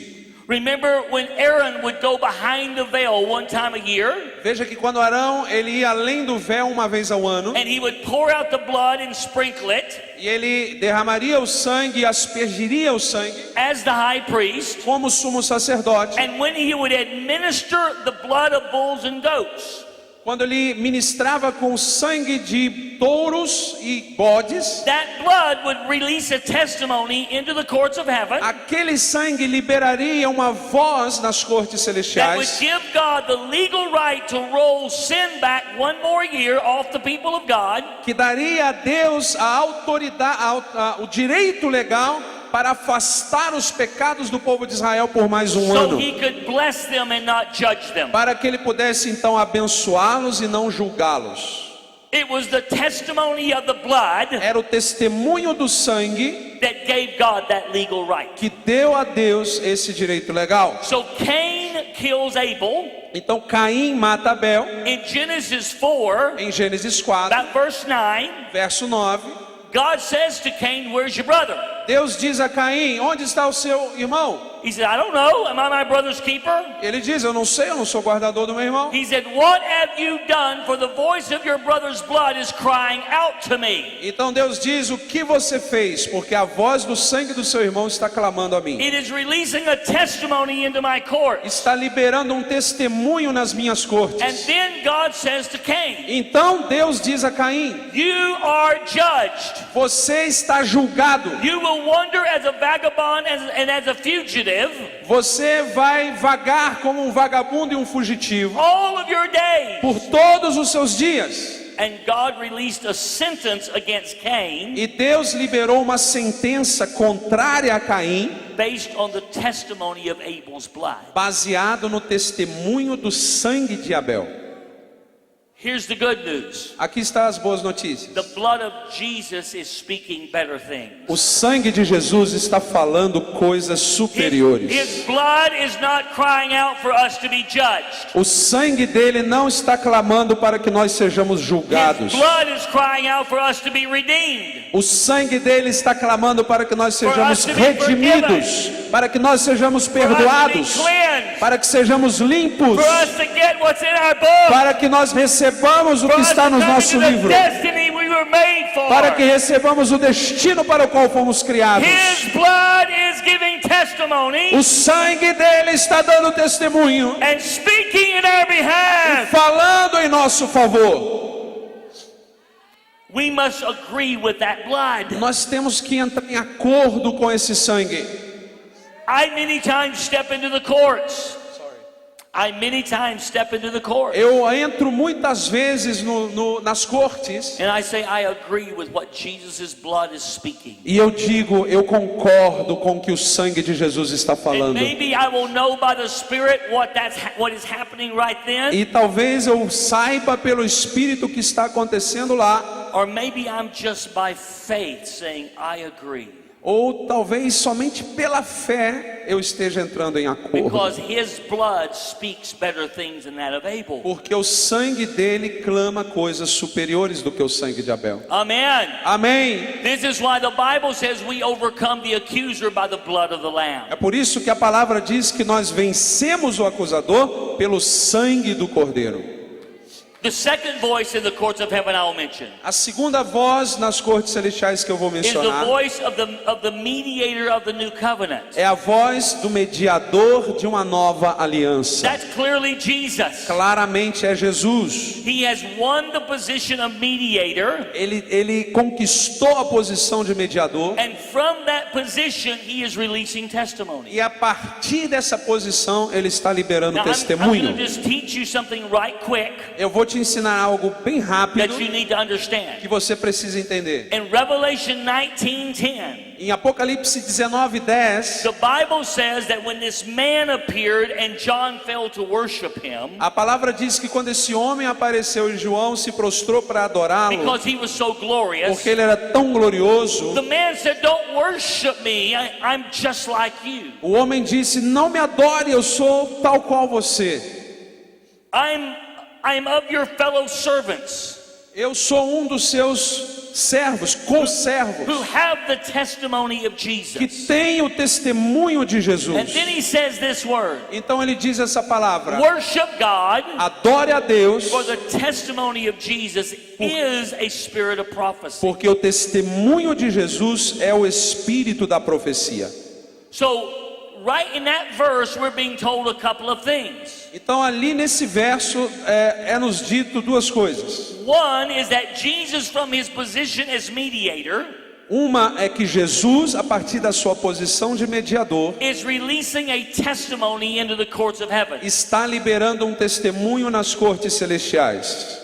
Remember when Aaron would go behind the veil one time a year, Veja que quando Arão ele ia além do véu uma vez ao ano, and he would pour out the blood and sprinkle it e ele derramaria o sangue e aspergiria o sangue as the high priest, como sumo sacerdote. and when he would administer the blood of bulls and goats, Quando ele ministrava com sangue de touros e bodes, that blood would release a testimony into the courts of heaven aquele sangue liberaria uma voz nas cortes that would celestiais give God the legal right to roll sin back one more year off the people of God, que daria a Deus a autoridade, o direito legal para afastar os pecados do povo de Israel por mais um so ano, he could bless them and not judge them. para que ele pudesse então abençoá-los e não julgá-los. It was the testimony of the blood Era o testemunho do sangue that gave God that legal right. que deu a Deus esse direito legal. So Cain kills Abel. Então Caim mata Abel In Genesis 4, em Gênesis 4, about verse 9, verso 9. God says to Cain, "Where's your brother?" Deus diz a Caim: onde está o seu irmão? He said, "I don't know. Am I my brother's keeper?" Ele diz: eu não sei, eu não sou guardador do meu irmão. He said, "What have you done? For the voice of your brother's blood is crying out to me." Então Deus diz: o que você fez? Porque a voz do sangue do seu irmão está clamando a mim. It is releasing a testimony into my court. Está liberando um testemunho nas minhas And cortes. then God says to Cain, Então Deus diz a Caim: "You are judged. você está julgado. You will wander as a vagabond and as a fugitive Você vai vagar como um vagabundo e um fugitivo all of your days." por todos os seus dias. And God released a sentence against Cain E Deus liberou uma sentença contrária a Caim, based on the testimony of Abel's blood. baseado no testemunho do sangue de Abel. Here's the good news. Aqui estão as boas notícias. The blood of Jesus is speaking better things. O sangue de Jesus está falando coisas superiores. His blood is not crying out for us to be judged. O sangue dele não está clamando para que nós sejamos julgados. His blood is crying out for us to be redeemed. O sangue dele está clamando para que nós sejamos us to be redimidos, para que nós sejamos perdoados, For us to be cleansed. para que sejamos limpos, For us to get what's in our book. para que nós recebamos o For que us está to no come nosso into the livro, destiny we were made for. para que recebamos o destino para o qual fomos criados. His blood is giving testimony O sangue dele está dando testemunho, and speaking in our behalf. falando em nosso favor. We must agree with that blood. Nós temos que entrar em acordo com esse sangue. I many times step into the courts. I many times step into the court. Eu entro muitas vezes nas cortes And I say, I agree with what Jesus' blood is speaking. e eu digo, eu concordo com o que o sangue de Jesus está And falando. maybe I will know by the Spirit what is happening right then. E talvez eu saiba pelo Espírito o que está acontecendo lá, Or maybe I'm just by faith saying, I agree. ou talvez somente pela fé eu esteja entrando em acordo. Because His blood speaks better things than that of Abel. Porque o sangue dele clama coisas superiores do que o sangue de Abel. Amen. Amém. This is why the Bible says we overcome the accuser by the blood of the Lamb. É por isso que a palavra diz que nós vencemos o acusador pelo sangue do Cordeiro. The second voice in the courts of heaven I will mention A segunda voz nas cortes celestiais que eu vou is the mencionar voice of the mediator of the new covenant. é a voz do mediador de uma nova aliança. That's clearly Jesus. Claramente é Jesus. He has won the position of mediator, Ele conquistou a posição de mediador and from that position he is releasing testimony. e a partir dessa posição ele está liberando Now I'm going testemunho. to just teach you something right quick Eu vou te ensinar algo bem rápido that you need to understand. que você precisa entender. In Revelation 19:10, Em Apocalipse 19:10, the Bible says that when this man appeared and John fell to worship him, a palavra diz que quando esse homem apareceu e João se prostrou para adorá-lo, because he was so glorious, porque ele era tão glorioso, the man said, "Don't worship me. I'm just like you. o homem disse: não me adore, eu sou tal qual você. I'm of your fellow servants. Eu sou um dos seus servos, who co-servos, have the testimony of que Jesus. têm o testemunho de And Jesus. then he says this word, Então ele diz essa palavra: worship God, adore a Deus, for the testimony of Jesus is a spirit of prophecy. porque o testemunho de Jesus é o espírito da profecia. So, right in that verse, we're being told a couple of things. Então ali nesse verso é nos dito duas coisas. One is that Jesus, from his position as mediator, Uma é que Jesus, a partir da sua posição de mediador, is releasing a testimony into the courts of heaven. está liberando um testemunho nas cortes celestiais.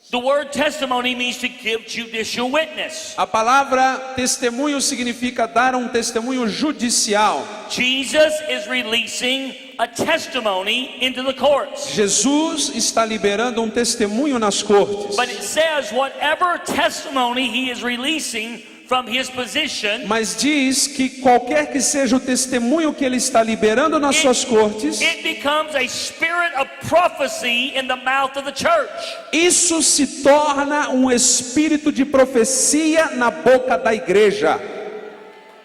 The word testimony means to give judicial witness. A palavra testemunho significa dar um testemunho judicial. Jesus is releasing a testimony into the courts. Jesus está liberando um testemunho nas cortes. But it says whatever testimony he is releasing from his position, Mas diz que qualquer que seja o testemunho que ele está liberando nas suas cortes, it becomes a spirit of prophecy in the mouth of the church. isso se torna um espírito de profecia na boca da igreja,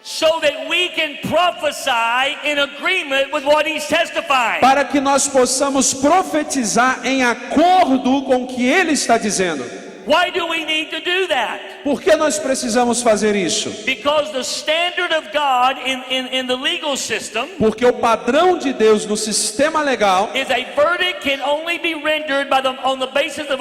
So that we can prophesy in agreement with what he's testifying. para que nós possamos profetizar em acordo com o que ele está dizendo. Why do we need to do that? Por que nós precisamos fazer isso? Because the standard of God in the legal system Porque o padrão de Deus no sistema legal is a verdict can only be rendered by on the basis of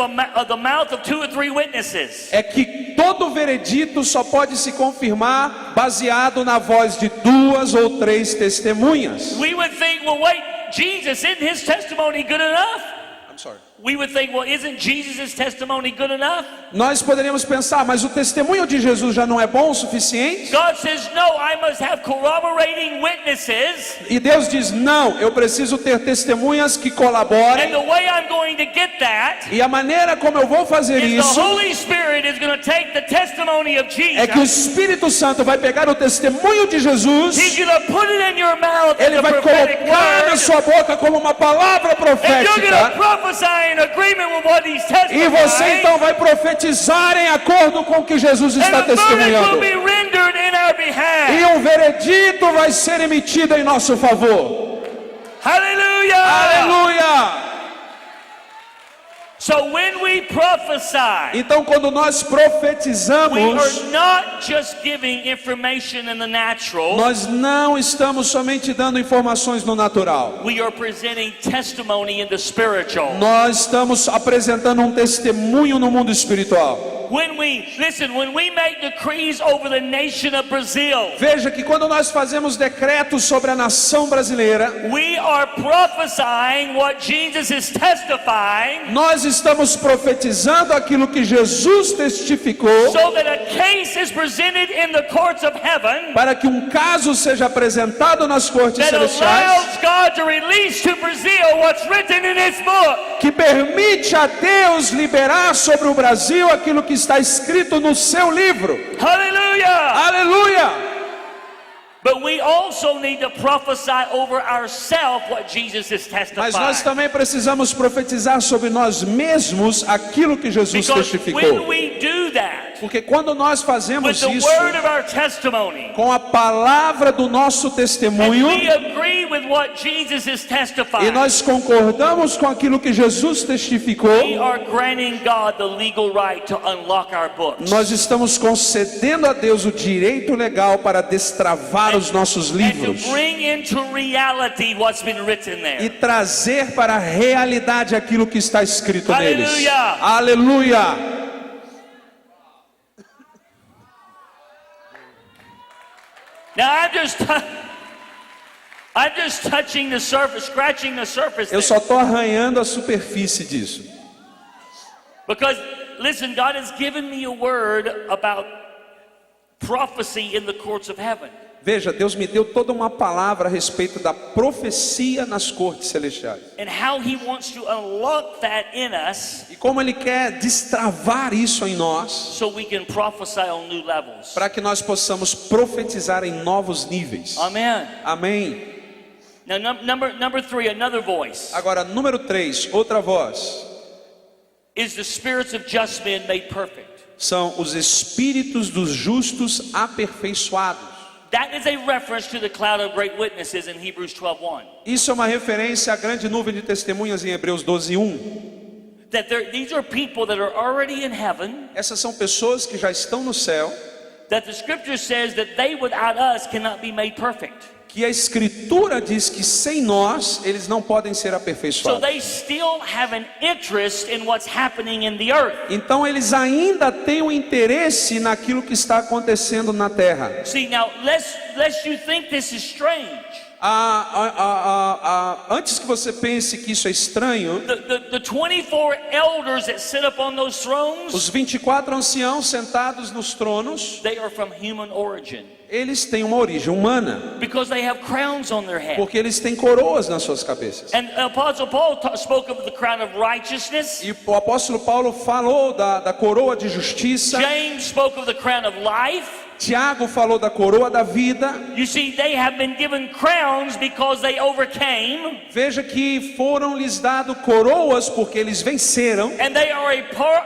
the mouth of 2 or 3 witnesses. é que todo veredito só pode se confirmar baseado na voz de 2 ou 3 testemunhas. We would think, well, wait, Jesus, isn't his testimony good enough? I'm sorry. We would think, well, isn't Jesus' testimony good enough? Nós poderíamos pensar, mas o testemunho de Jesus já não é bom o suficiente? God says, no, I must have corroborating witnesses. E Deus diz, não, eu preciso ter testemunhas que And colaborem. the way I'm going to get that E a maneira como eu vou fazer is the isso Holy Spirit is going to take the testimony of é que o Jesus. Espírito Santo vai pegar o testemunho de Jesus, He's going to put it in your mouth as ele a vai prophetic colocar na word. sua boca como uma palavra And you're going to profética. prophesy in agreement with what he's E você testifying. então vai profetizar em acordo com o que Jesus And está the verdict will testemunhando. be rendered in our behalf. E um veredito vai ser emitido em nosso favor. Hallelujah. Aleluia! So when we prophesy, Então quando nós we profetizamos, are not just giving information in the natural. nós não estamos somente dando informações no natural. We are presenting testimony in the spiritual. Nós estamos apresentando um testemunho no mundo espiritual. When we make decrees over the nation of Brazil, Veja que quando nós fazemos decretos sobre a nação brasileira, we are prophesying what Jesus is testifying, nós estamos profetizando aquilo que Jesus testificou, so that a case is presented in the courts of heaven para que um caso seja apresentado nas cortes that celestiais, allows God to release to Brazil what's written in His book. que permite a Deus liberar sobre o Brasil aquilo que está escrito no seu livro. Hallelujah! Aleluia! But we also need to prophesy over ourselves what Jesus is Mas nós testifying. também precisamos profetizar sobre nós mesmos aquilo que Jesus Because when testificou. we do that, Porque quando nós with fazemos the isso word of our testimony, com a palavra do nosso and testemunho, we agree with what Jesus is e testifying, nós concordamos com aquilo que Jesus testificou, we are granting God the legal right to unlock our books. nós estamos concedendo a Deus o direito legal para destravar os nossos And livros to bring into reality what's been written e there. trazer para a realidade aquilo que está escrito neles. Aleluia! Aleluia! Now I'm just touching the surface, scratching the surface Eu there. só estou arranhando a superfície disso. Because listen, God has given me a word about prophecy in the courts of heaven. Veja, Deus me deu toda uma palavra a respeito da profecia nas cortes celestiais. And how He wants to unlock that in us E como Ele quer destravar isso em nós, so we can prophesy on new levels. para que nós possamos profetizar em novos níveis. Amen. Amém. Now number 3, another voice. Agora, número 3, outra voz. Is the spirits of just men made perfect? são os espíritos dos justos aperfeiçoados. That is a reference to the cloud of great witnesses in Hebrews 12:1. Isso é uma referência à grande nuvem de testemunhas em Hebreus 12:1. That these are people that are already in heaven. Essas são pessoas que já estão no céu, That the scripture says that they without us cannot be made perfect. que a Escritura diz que sem nós eles não podem ser So aperfeiçoados. they still have an interest in what's happening in the earth. Então eles ainda têm um interesse naquilo que está acontecendo na terra. See, now lest you think this is strange. Antes que você pense que isso é estranho, The 24 elders that sit upon those thrones, os 24 anciãos sentados nos tronos, they are from human origin eles têm uma origem humana, because they have crowns on their head. porque eles têm coroas nas suas cabeças. And Apostle Paul spoke of the crown of righteousness. E o apóstolo Paulo falou da coroa de justiça, James spoke of the crown of life. Tiago falou da coroa da vida. You see, they have been given crowns because they overcame, Veja que foram-lhes dados coroas porque eles venceram. and they are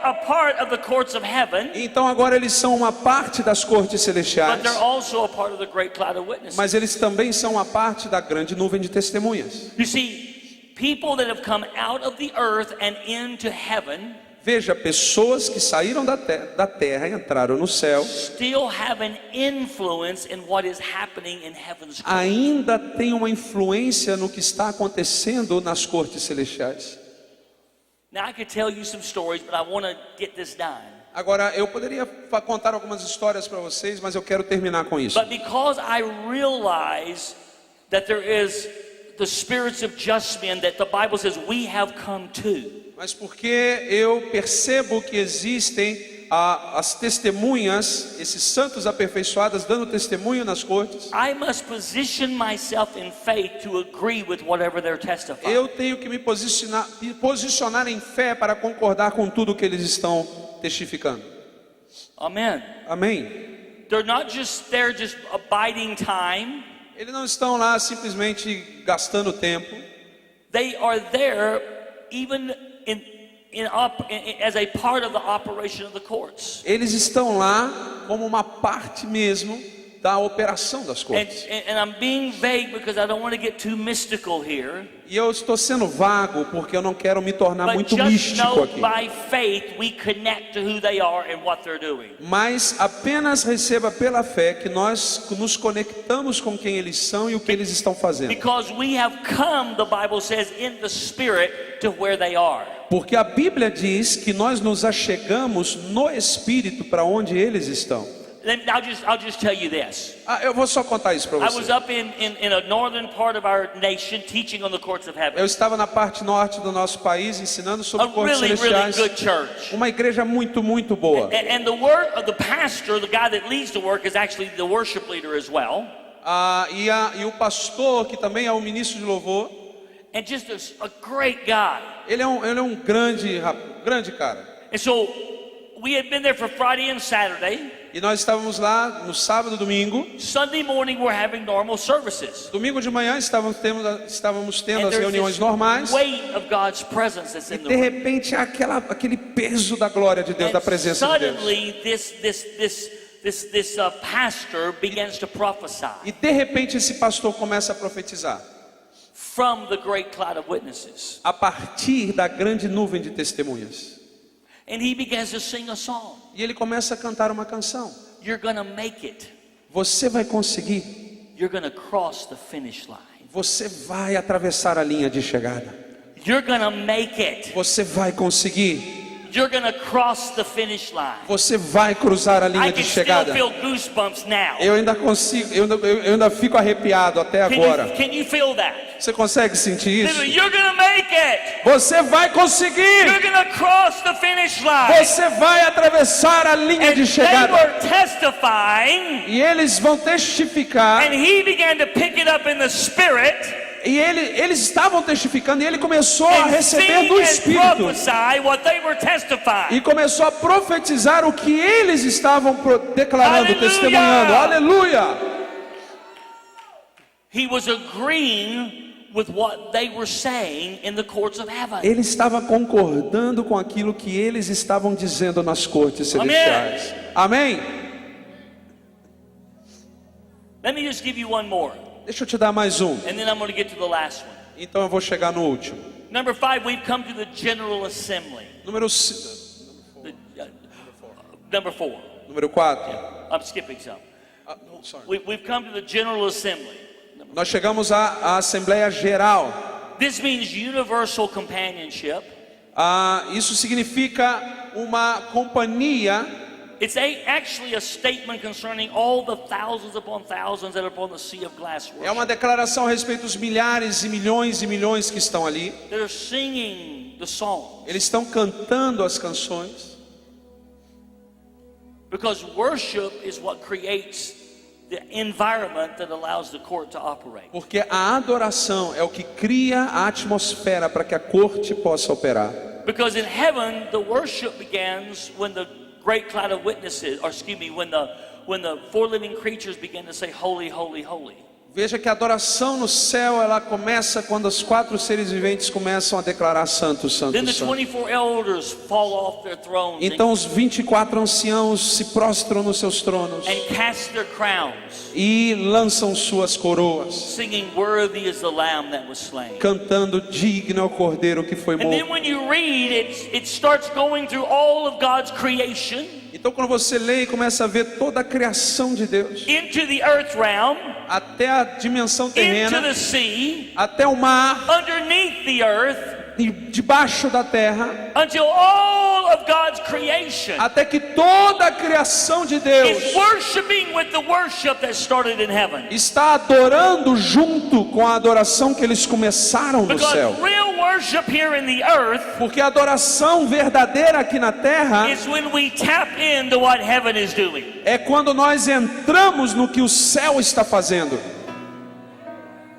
a part of the courts of heaven, Então agora eles são uma parte das cortes but celestiais, they're also a part of the great cloud of witnesses. mas eles também são uma parte da grande nuvem de testemunhas. You see, people that have come out of the earth and into heaven Veja, pessoas que saíram da terra e entraram no céu, still have an influence in what is happening in heaven's court. ainda têm uma influência no que está acontecendo nas cortes celestiais. Now I could tell you some stories, but I want to get this done. Agora, eu poderia contar algumas histórias para vocês, mas eu quero terminar com isso. But because I realize that there is the spirits of just men that the Bible says we have come to. Mas porque eu percebo que existem as testemunhas, esses santos aperfeiçoados dando testemunho nas cortes, I must position myself in faith to agree with whatever they're testifying. eu tenho que me posicionar em fé para concordar com tudo que eles estão testificando. Amen. Amém? They're not just there just abiding time. Eles não estão lá simplesmente gastando tempo. They are there even as a part of the operation of the courts. Eles estão lá como uma parte mesmo da operação das cortes. And I'm being vague because I don't want to get too mystical here. E eu estou sendo vago porque eu não quero me tornar But muito just místico know aqui. by faith we connect to who they are and what they're doing. Mas apenas receba pela fé que nós nos conectamos com quem eles são e o que eles estão fazendo. Because we have come, the Bible says, in the Spirit to where they are. Porque a Bíblia diz que nós nos achegamos no Espírito para onde eles estão. I'll just tell you this. Eu vou só contar isso para I was você. up in a northern part of our nation teaching on the courts of heaven. Eu estava na parte norte do nosso país ensinando sobre A cortes really celestiais. good church. Uma igreja muito, muito boa. And the work of the pastor, the guy that leads the work, is actually the worship leader as well. E o pastor, que também é o ministro de louvor, And just a great guy. ele é um grande cara. And so we had been there for Friday and Saturday. E nós estávamos lá no sábado e domingo. Sunday morning we're having normal services. Domingo de manhã estávamos tendo And as there's reuniões this normais. weight of God's presence that's E in the de room. repente aquele peso da glória de Deus, da presença de Deus. Suddenly this pastor begins to prophesy E de repente esse pastor começa a profetizar from the great cloud of witnesses. a partir da grande nuvem de testemunhas. And he begins to sing a song. E ele começa a cantar uma canção. You're gonna make it. Você vai conseguir. You're gonna cross the finish line. Você vai atravessar a linha de chegada. You're gonna make it. Você vai conseguir. You're gonna cross the finish line. Você vai cruzar a I linha can de still chegada. feel goosebumps now. Eu ainda consigo, eu ainda fico arrepiado até agora. Can you feel that? Você consegue sentir isso? You're gonna make it. Você vai conseguir. You're gonna cross the finish line. Você vai atravessar a linha And de they chegada. were testifying, E eles vão testificar. and he began to pick it up in the spirit E eles estavam testificando. E ele começou a and receber sing do and Espírito. prophesy what they were testifying. E começou a profetizar o que eles estavam declarando, Aleluia! testemunhando. Aleluia! He was agreeing with what they were saying in the courts of heaven. Ele estava concordando com aquilo que eles estavam dizendo nas cortes celestiais. Amém? Let me just give you one more, Deixa eu te dar mais um. and then I'm going to get to the last one. Então eu vou chegar no último. Number 5, we've come to the General Assembly. Número Number 4. 4. I'm skipping some. We've come to the General Assembly. Nós chegamos à Assembleia Geral. This means universal companionship. Isso significa uma companhia. It's actually a statement concerning all the thousands upon thousands that are upon the sea of glass É uma worship. declaração a respeito dos milhares e milhões que estão ali. They're singing the song. Eles estão cantando as canções. Because worship is what creates the environment that allows the court to operate. Porque a adoração é o que cria a atmosfera para que a corte possa operar. Because in heaven, the worship begins when the great cloud of witnesses, or excuse me, when the four living creatures begin to say, "Holy, holy, holy." Veja que a adoração no céu ela começa quando os 4 seres viventes começam a declarar santo, santo, Then the santo. 24 elders fall off their thrones Então os 24 anciãos se prostram nos seus tronos and cast their crowns, e lançam suas coroas, singing, "Worthy is the Lamb that was slain." cantando digno é o cordeiro que foi And then morto. when you read, it starts going through all of God's creation Então quando você lê e começa a ver toda a criação de Deus, into the earth realm, até a dimensão into terrena, the sea, até o mar, underneath the earth, e debaixo da terra, until all of God's creation até que toda a criação de Deus is worshiping with the worship that started in heaven. está adorando junto com a adoração que eles começaram no Because céu. real worship here in the earth Porque a adoração verdadeira aqui na terra is when we tap into what heaven is doing. é quando nós entramos no que o céu está fazendo.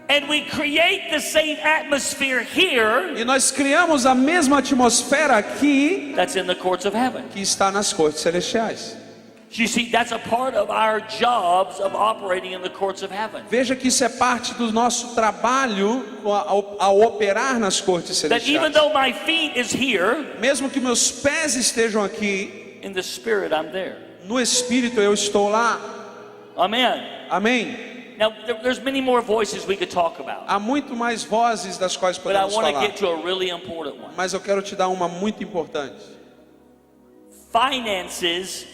And we create the same atmosphere here E nós criamos a mesma atmosfera aqui that's in the courts of heaven. que está nas cortes celestiais. You see, that's a part of our jobs of operating in the courts of heaven. Veja que isso é parte do nosso trabalho ao operar nas cortes That even celestiais. though my feet is here, Mesmo que meus pés estejam aqui, in the spirit I'm there. no espírito eu estou lá. Amen. Amém? Now, there's many more voices we could talk about, Há muito mais vozes das quais but I podemos want to falar. get to a really important one. Mas eu quero te dar uma muito importante. Finances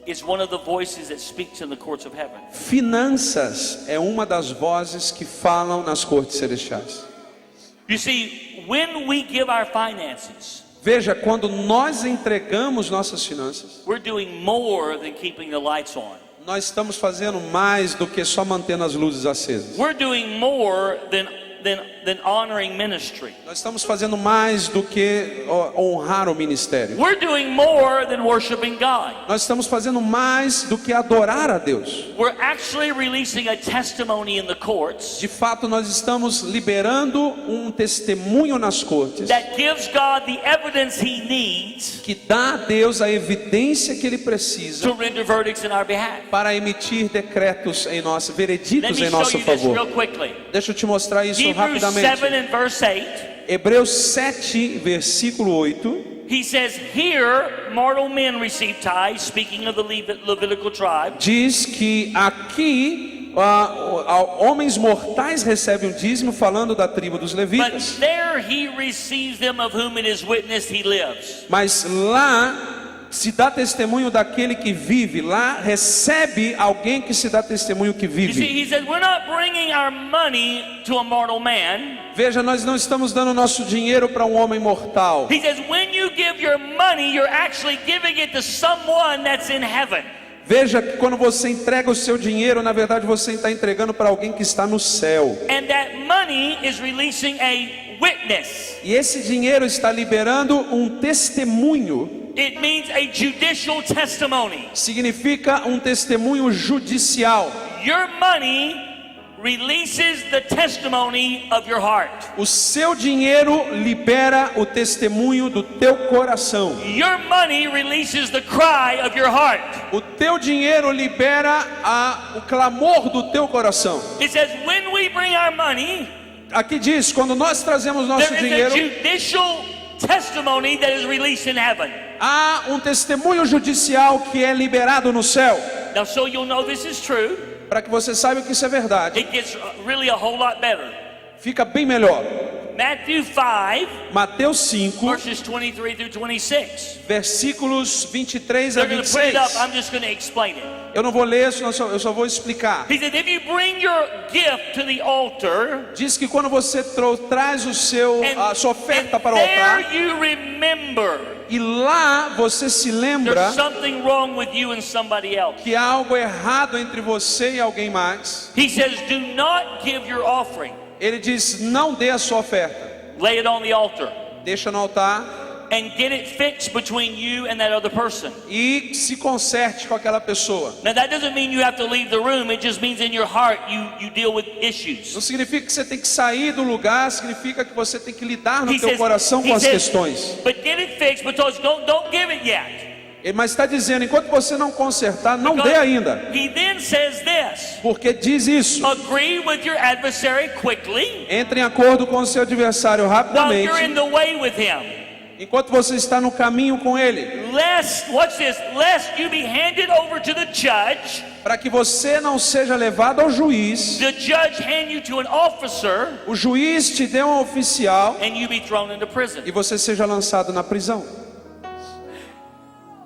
is one of the voices that speaks in the courts of heaven. Finanças é uma das vozes que falam nas cortes celestiais. You see, when we give our finances, Veja, quando nós entregamos nossas finanças, we're doing more than keeping the lights on. nós estamos fazendo mais do que só mantendo as luzes acesas. We're doing more than honoring ministry. Nós estamos fazendo mais do que honrar o ministério. We're doing more than worshiping God. Nós estamos fazendo mais do que adorar a Deus. We're actually releasing a testimony in the courts De fato, nós estamos liberando um testemunho nas cortes that gives God the evidence He needs que dá a Deus a evidência que Ele precisa to render verdicts in our behalf. para emitir decretos em nosso, Let vereditos me em show nosso you this real favor. quickly. Deixa eu te mostrar isso Hebrews 7 rapidamente. and verse 8. Hebreus 7, versículo 8. He says, "Here mortal men receive tithes," speaking of the Levitical tribe. Diz que aqui homens mortais recebem o dízimo, falando da tribo dos But levitas. there he receives them of whom it is witnessed he lives. Mas lá se dá testemunho daquele que vive. Lá recebe alguém que se dá testemunho que You see, vive. he says, we're not bringing our money to a mortal man. Veja, nós não estamos dando nosso dinheiro para um homem mortal. He says, when you give your money, you're actually giving it to someone that's in heaven. Veja que quando você entrega o seu dinheiro, na verdade você está entregando para alguém que está no céu. And that money is releasing a witness. E esse dinheiro está liberando um testemunho. It means a judicial testimony. Significa um testemunho judicial. Your money releases the testimony of your heart. O seu dinheiro libera o testemunho do teu coração. Your money releases the cry of your heart. O teu dinheiro libera o clamor do teu coração. It says when we bring our money, Aqui diz, quando nós trazemos nosso there is a dinheiro, judicial testimony that is released in heaven. há um testemunho judicial que é liberado no céu. Now, so you'll know this is true, Para que você saiba que isso é verdade, it gets really a whole lot better. fica bem melhor. Matthew 5, Mateus 5, verses 23 through 26. versículos 23 a They're going to put it up. 26. I'm just going to explain it. Eu não vou ler, eu só vou explicar. He said, if you bring your gift to the altar, Diz que quando você traz a sua oferta para o there altar, you remember e lá você se lembra there's something wrong with you and somebody else. que há algo errado entre você e alguém mais, He says, do not give your offering. ele diz, não dê a sua oferta, Lay it on the altar deixa no altar and get it fixed between you and that other person. e se conserte com aquela pessoa. Now that doesn't mean you have to leave the room. It just means in your heart you deal with issues. Não significa que você tem que sair do lugar, significa que você tem que lidar no He teu says, coração com as questões. but get it fixed because don't give it yet. Mas está dizendo, enquanto você não consertar, não dê ainda. He then says this, Porque diz isso, agree with your adversary quickly entre em acordo com o seu adversário while rapidamente, you're in the way with him. enquanto você está no caminho com ele, Lest, watch this, lest you be handed over to the judge, para que você não seja levado ao juiz, the judge hand you to an officer, o juiz te dê um oficial and you be thrown into prison. e você seja lançado na prisão.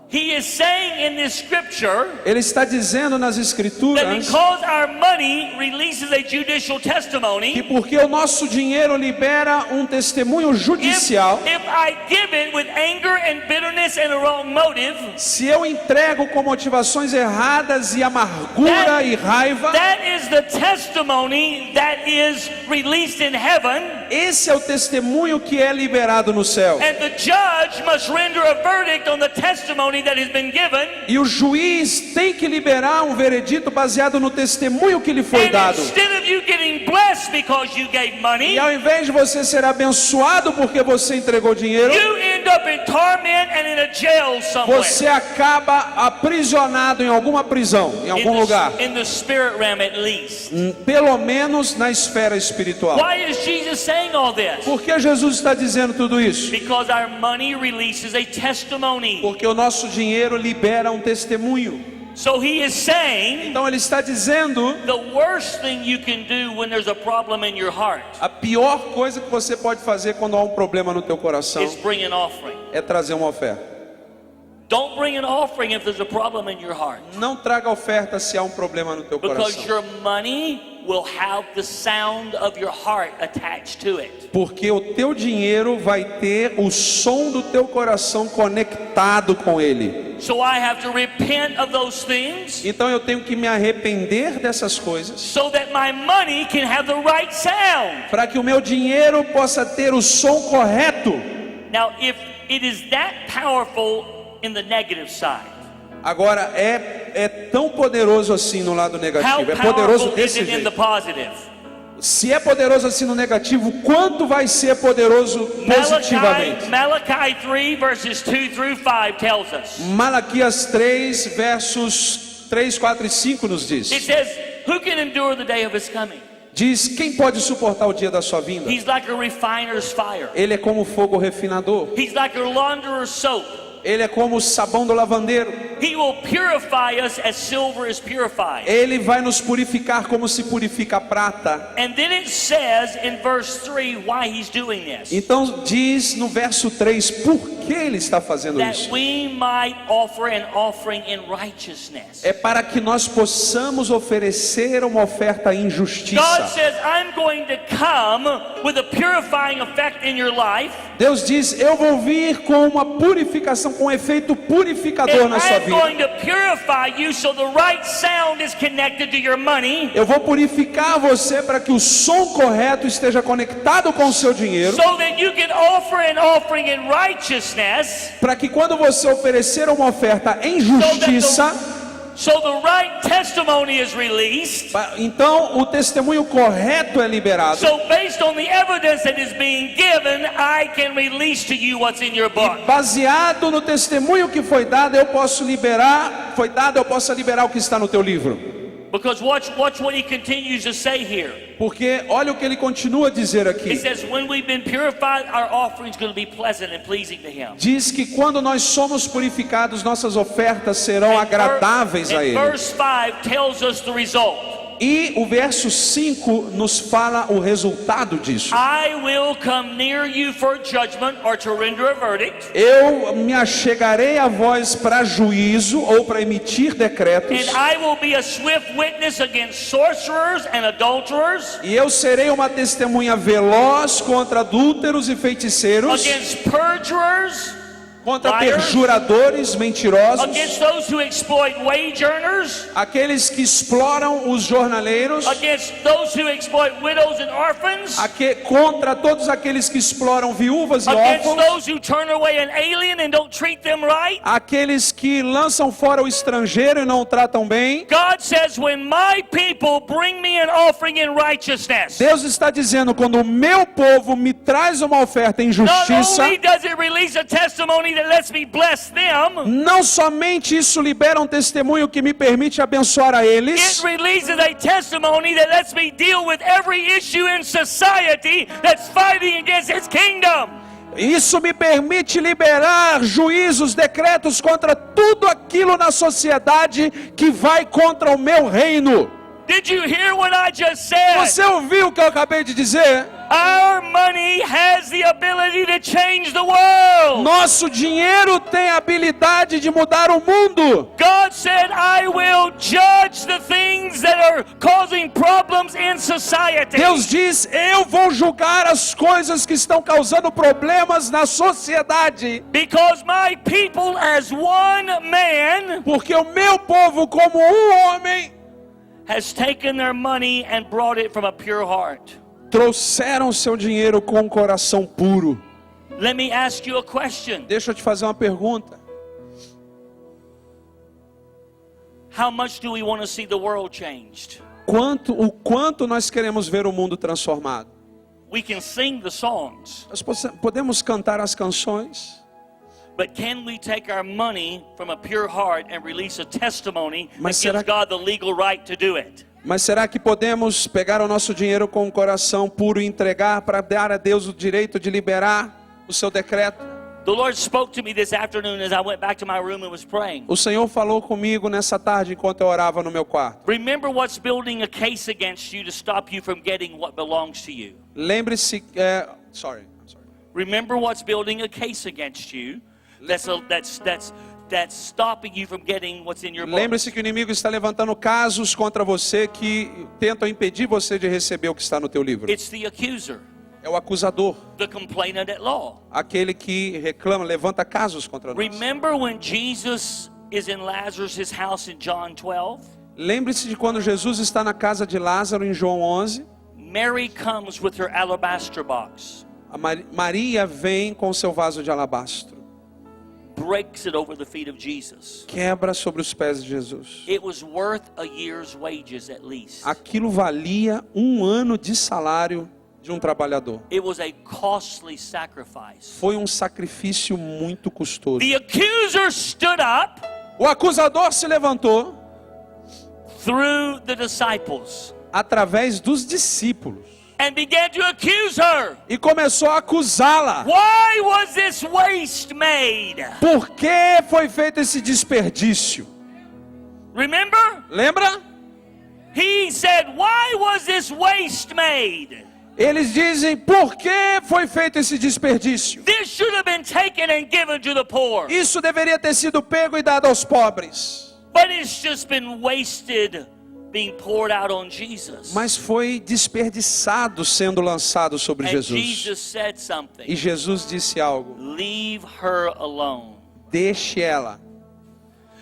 He is saying in this scripture Ele está dizendo nas that escrituras because our money releases a judicial que testimony, porque o nosso dinheiro libera um testemunho judicial, if I give it with anger and bitterness and a wrong motive, se eu entrego com motivações erradas e amargura e raiva, that is the testimony that is released in heaven, esse é o testemunho que é liberado no céu. and the judge must render a verdict on the testimony that has been given. E o juiz tem que liberar um veredito baseado no testemunho que lhe foi And dado. instead of you getting blessed because you gave money, E ao invés de você ser abençoado porque você entregou dinheiro, you end up in torment and in a jail somewhere. você acaba aprisionado em alguma prisão, em algum lugar. In the spirit realm at least. Pelo menos na esfera espiritual. Why is Jesus saying all this? Por que Jesus está dizendo tudo isso? Because our money releases a testimony. Porque o nosso dinheiro libera um testemunho. So he is saying Então ele está dizendo, the worst thing you can do when there's a problem in your heart a pior coisa que você pode fazer quando há um problema no teu coração is bring an offering. é trazer uma oferta. Don't bring an offering if there's a problem in your heart, Não traga oferta se há um problema no teu because coração. your money will have the sound of your heart attached to it. Porque o teu dinheiro vai ter o som do teu coração conectado com ele. So I have to repent of those things Então eu tenho que me arrepender dessas coisas so that my money can have the right sound. para que o meu dinheiro possa ter o som correto. Now, if it is that powerful in the negative side, Agora é tão poderoso assim no lado how negativo. É poderoso powerful is desse it in the jeito. positive? Se é poderoso assim no negativo, quanto vai ser poderoso positivamente? Malachi 3 verses 2 through 5 tells us. Malaquias 3 versos 3, 4 e 5 nos diz. It says, who can endure the day of his coming? Diz, quem pode suportar o dia da sua vinda? He's like a refiner's fire. Ele é como fogo refinador. He's like a launderer's soap. Ele é como o sabão do lavandeiro. He will purify us as silver is purified. Ele vai nos purificar como se purifica a prata. And then it says in verse 3 why he's doing this. Então diz no verso 3 por que ele está fazendo That isso. we might offer an offering in righteousness. É para que nós possamos oferecer uma oferta em God justiça. says, I'm going to come with a purifying effect in your life. Deus diz, eu vou vir com uma purificação, com um efeito purificador And na sua I'm going vida. to purify you so the right sound is connected to your money. Eu vou purificar você para que o som correto esteja conectado com o seu dinheiro. So that you can offer an offering in righteousness. Para que quando você oferecer uma oferta em justiça, So the right testimony is released. então o testemunho correto é liberado. So based on the evidence that is being given, I can release to you what's in your book. Baseado no testemunho que foi dado, eu posso liberar o que está no teu livro. Because watch what he continues to say here. Porque olha o que ele continua a dizer He aqui. says, when we've been purified, our offering is going to be pleasant and pleasing to him. Diz que quando nós somos purificados, nossas ofertas serão agradáveis a And Ele. verse 5 tells us the result. E o verso 5 nos fala o resultado disso. I will come near you for judgment or to render a verdict. Eu me achegarei a vós para juízo ou para emitir decretos. And I will be a swift witness against sorcerers and adulterers, E eu serei uma testemunha veloz contra adúlteros e feiticeiros, against perjurers, contra liars, perjuradores, mentirosos, against those who exploit wage earners, aqueles que exploram os jornaleiros, against those who exploit widows and orphans, contra todos aqueles que exploram viúvas e against órfãos, those who turn away an alien and don't treat them right. aqueles que lançam fora o estrangeiro e não o tratam bem. God says, when my people bring me an offering in righteousness, Deus está dizendo, quando o meu povo me traz uma oferta em not justiça, only does it release a testimony that lets me bless them, não somente isso libera um testemunho que me permite abençoar a it eles, releases a testimony that lets me deal with every issue in society that's fighting against His kingdom. isso me permite liberar juízos, decretos contra tudo aquilo na sociedade que vai contra o meu reino. Did you hear what I just said? Você ouviu o que eu acabei de dizer? Our money has the ability to change the world. Nosso dinheiro tem a habilidade de mudar o mundo. God said, I will judge the things that are causing problems in society. Deus diz, eu vou julgar as coisas que estão causando problemas na sociedade. Because my people as one man Porque o meu povo, como um homem, has taken their money and brought it from a pure heart. trouxeram seu dinheiro com um coração puro. Let me ask you a question. Deixa eu te fazer uma pergunta. How much do we want to see the world changed? O quanto nós queremos ver o mundo transformado? We can sing the songs, Nós podemos cantar as canções, but can we take our money from a pure heart and release a testimony that Mas gives será que- God the legal right to do it? mas será que podemos pegar o nosso dinheiro com um coração puro e entregar para dar a Deus o direito de liberar o seu decreto? The Lord spoke to me this afternoon as I went back to my room and was praying. O Senhor falou comigo nessa tarde enquanto eu orava no meu quarto. Remember what's building a case against you to stop you from getting what belongs to you. Lembre-se, I'm sorry. Remember what's building a case against you that's stopping you from getting what's in your book. Lembre-se que o inimigo está levantando casos contra você que tentam impedir você de receber o que está no teu livro. It's the accuser, É o acusador, the complainant at law. aquele que reclama, levanta casos contra nós. Remember when Jesus is in Lazarus' house in John 12? Lembre-se de quando Jesus está na casa de Lázaro em João 11. Mary comes with her alabaster box, A Maria vem com seu vaso de alabastro, breaks it over the feet of Jesus. quebra sobre os pés de Jesus. It was worth a year's wages at least. Aquilo valia um ano de salário de um trabalhador. It was a costly sacrifice. Foi um sacrifício muito custoso. The accuser stood up O acusador se levantou through the disciples através dos discípulos and began to accuse her. e começou a acusá-la. Why was this waste made? Por que foi feito esse desperdício? Remember? Lembra? He said, why was this waste made? Eles dizem, por que foi feito esse desperdício? This should have been taken and given to the poor. Isso deveria ter sido pego e dado aos pobres. But it's just been wasted being poured out on Jesus. Mas foi desperdiçado sendo lançado sobre And Jesus. Jesus said E something. Jesus disse algo. Leave her alone. Deixe ela.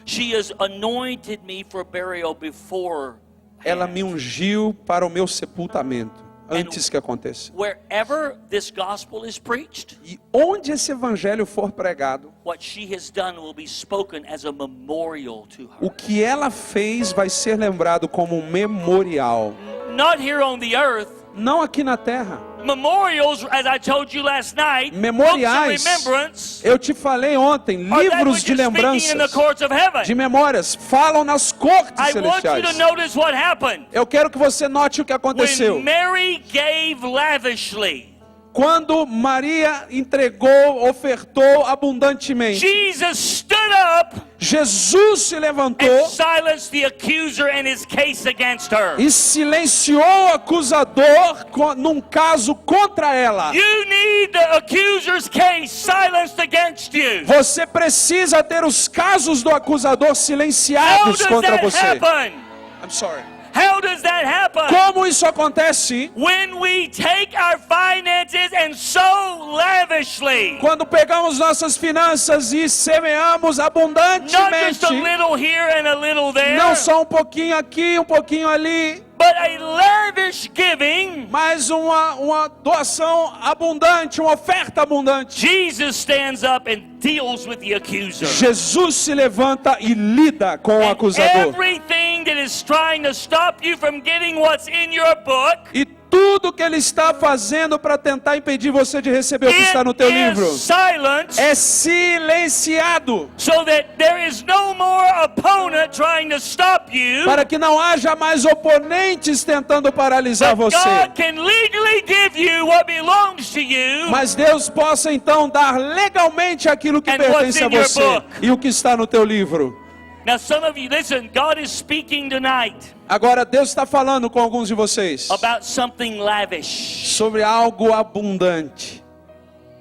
She has anointed me for burial before. Ela me ungiu para o meu sepultamento, antes que aconteça. Wherever this gospel is preached, E onde esse evangelho for pregado, what she has done will be spoken as a memorial to o her. que ela fez vai ser lembrado como um memorial. Not here on the earth, Não aqui na terra, Memorials, as I told you last night, books of Memoriais, remembrance, eu te falei ontem, are that livros which de is speaking in the lembranças, courts of heaven. de memórias, falam nas cortes I want you to celestiais. notice what happened. Eu quero que você note o que aconteceu. When Mary gave lavishly, Quando Maria entregou, ofertou abundantemente, Jesus stood up Jesus se levantou and silenced the accuser and his case against her. e silenciou o acusador num caso contra ela. You need the accuser's case silenced against you. Você precisa ter os casos do acusador How silenciados does contra that você. happen? I'm sorry. How does that happen? Como isso acontece? When we take our finances and sow lavishly. Quando pegamos nossas finanças e semeamos Not just abundantemente, a little here and a little there, não só um pouquinho aqui, um pouquinho ali, but a lavish giving. mas uma doação abundante, uma oferta abundante. Jesus stands up and deals with the accuser. Jesus se levanta e lida com o And acusador. everything that is trying to stop you from getting what's in your book, E tudo que ele está fazendo para tentar impedir você de receber o que está no teu it livro is silenced é silenciado, so that there is no more opponent trying to stop you. para que não haja mais oponentes tentando paralisar But você. God can legally give you what belongs to you. Mas Deus possa então dar legalmente aquilo que And pertence a what's in your você book. e o que está no teu livro. Now some of you, listen, God is speaking tonight Agora Deus está falando com alguns de vocês about something lavish. sobre algo abundante.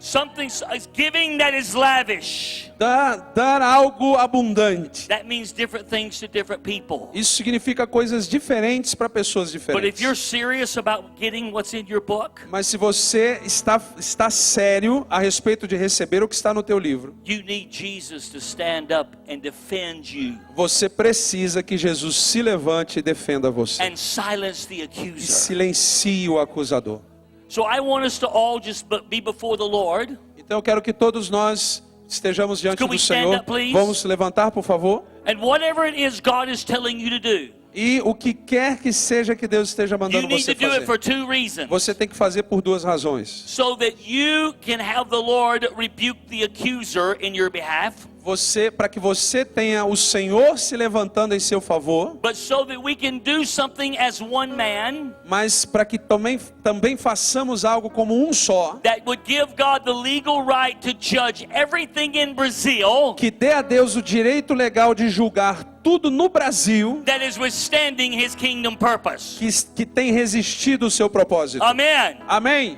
Something, giving that is lavish. Dar algo abundante. That means different things to different people. Isso significa coisas diferentes para pessoas But if you're diferentes. serious about getting what's in your book, Mas se você está sério a respeito de receber o que está no teu livro, you need Jesus to stand up and defend you você precisa que Jesus se levante e defenda você. and silence the E accuser. silencie o acusador. So I want us to all just be before the Lord. Então eu quero que todos nós estejamos diante Could do we stand Senhor. up, please? Vamos levantar, por favor. And whatever it is God is telling you to do, E o que quer que seja que Deus esteja you mandando need você to do it for fazer, two reasons. você tem que fazer por duas razões. So that you can have the Lord rebuke the accuser in your behalf, Para que você tenha o Senhor se levantando em seu favor, but so that we can do something as one man mas para que também façamos algo como um só, that would give God the legal right to judge everything in Brazil que dê a Deus o direito legal de julgar tudo no Brasil that is withstanding his kingdom purpose. que tem resistido o seu propósito. Amen. Amém?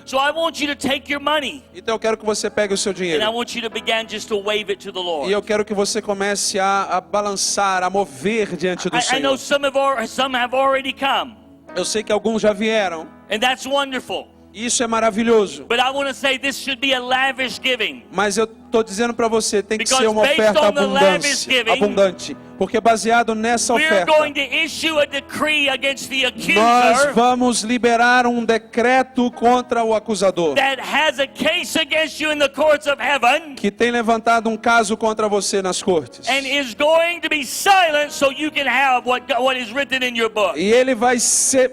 So I want you to take your money Então eu quero que você pegue o seu and I dinheiro. want you to begin just to wave it to the E Lord. eu quero que você comece a balançar, a mover diante do I know Senhor. some have already come, Eu sei que alguns já vieram. and that's wonderful. Isso é maravilhoso. But I want to say this should be a lavish giving. Mas eu estou dizendo para você, tem que Because ser uma based oferta on the lavish giving, abundante. Porque baseado nessa We're oferta, going to issue a decree against the nós accuser vamos liberar um decreto contra o acusador, that has a case against you in the courts of heaven que tem levantado um caso contra você nas cortes. and is going to be silent so you can have what is written in your book. E ele vai ser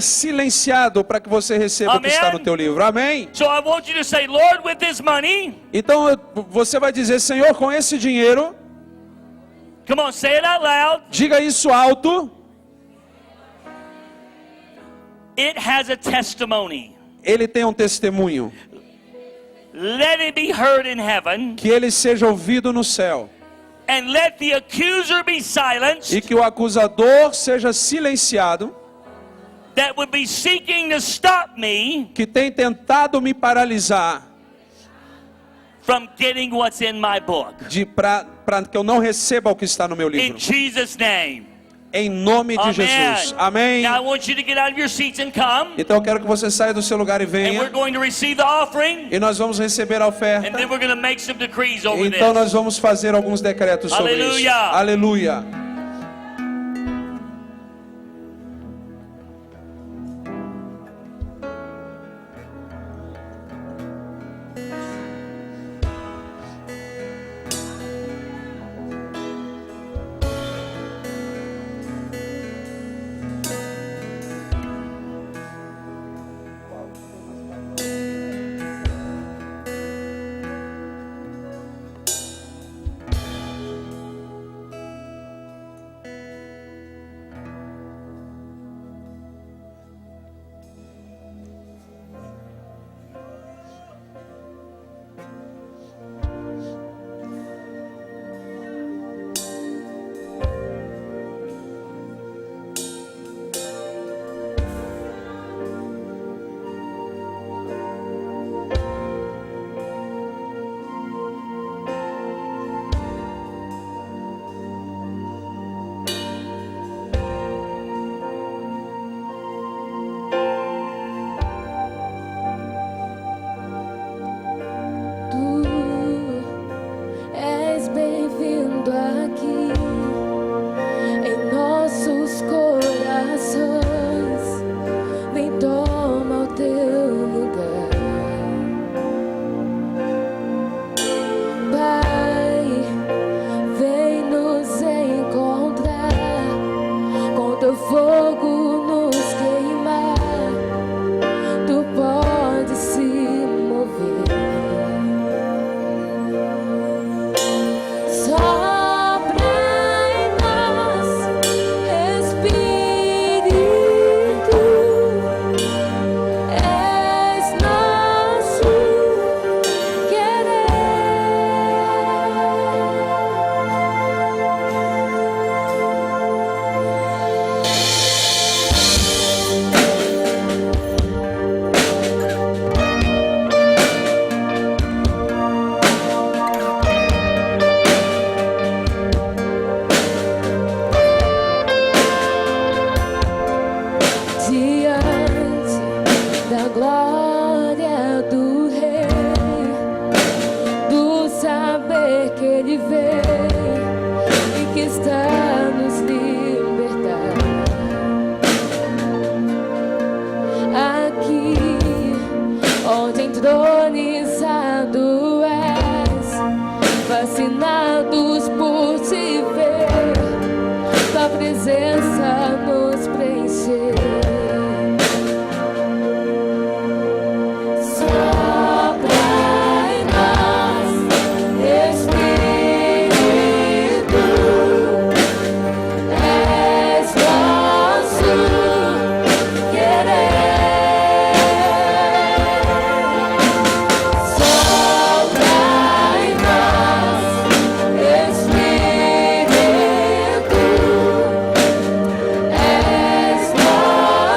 silenciado para que você receba o que Amém? está no teu livro. Amém? So I want you to say, Lord, with this money, Então você vai dizer, Senhor, com esse dinheiro, come on, say it out loud. diga isso alto, It has a testimony. ele tem um testemunho, Let it be heard in heaven, que ele seja ouvido no céu, and let the accuser be silenced e que o acusador seja silenciado, that would be seeking to stop me que tem tentado me paralisar, from getting what's in my book. para que eu não receba o que está no meu In livro. Jesus' name. Em nome de Jesus. Amém. Now I want you to get out of your seats and come. Então eu quero que você saia do seu lugar e And we're venha. going to receive the offering. E nós vamos receber a And oferta. then we're going to make some decrees over Então this. nós vamos fazer alguns decretos sobre isso. Aleluia. Aleluia. diante da glória do Rei, do saber que Ele veio e que está nos libertar. Aqui, onde entronizado és, fascinados por te ver, tua presença nos preencher. Sopra em nós, Espírito, és nosso querer. Sopra em nós, Espírito, és nosso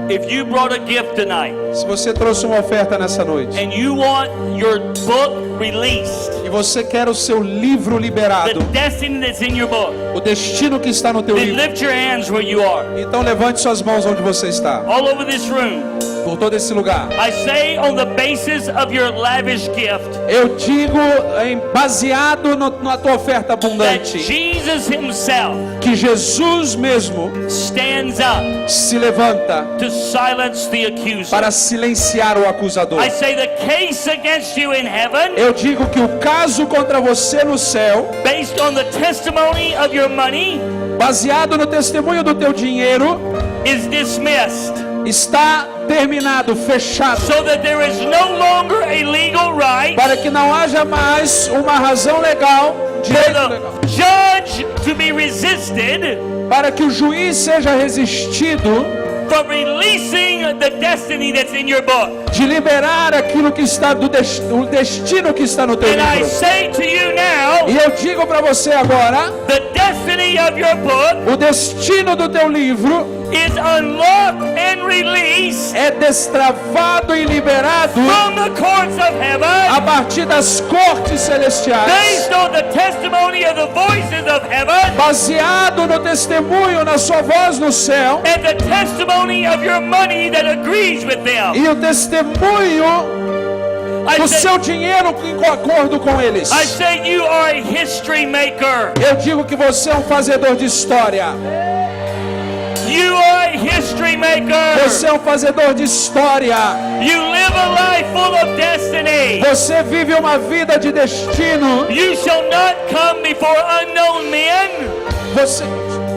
If you brought a gift tonight Se você trouxe uma oferta nessa noite and you want your book released, e você quer o seu livro the liberado, destiny that's in your book, o destino que está no teu then livro, lift your hands where you are. então levante suas mãos onde você está, All over this room, por todo esse lugar. I say on the basis of your lavish gift, Eu digo, baseado na tua oferta that abundante, Jesus himself que Jesus mesmo stands up se levanta to silence the accuser. para silenciar o acusador. I say the case against you in heaven, Eu digo que o caso contra você no céu, based on the testimony of your money, baseado no testemunho do teu dinheiro, is dismissed. está terminado, fechado, So that there is no longer a legal right para que não haja mais uma razão legal, for direito legal, the judge to be resisted para que o juiz seja resistido from releasing the destiny that's in your book. de liberar aquilo que está o destino que está no teu And I livro. say to you now, E eu digo para você agora, the destiny of your book o destino do teu livro is unlocked and released é destravado e liberado from the courts of a heaven, partir das cortes celestiais, based on the testimony of the voices of heaven baseado no testemunho, na sua voz no céu, and the testimony of your money that agrees with them. e o testemunho I do say, seu dinheiro em acordo com eles. I say you are a history maker. Eu digo que você é um fazedor de história. You are a history maker. Você é um fazedor de história. You live a life full of destiny. Você vive uma vida de destino. You shall not come before unknown men. Você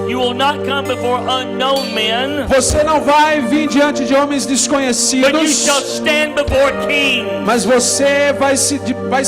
You will not come before unknown men, Você não vai vir diante de homens but you desconhecidos, shall stand before kings. mas você vai se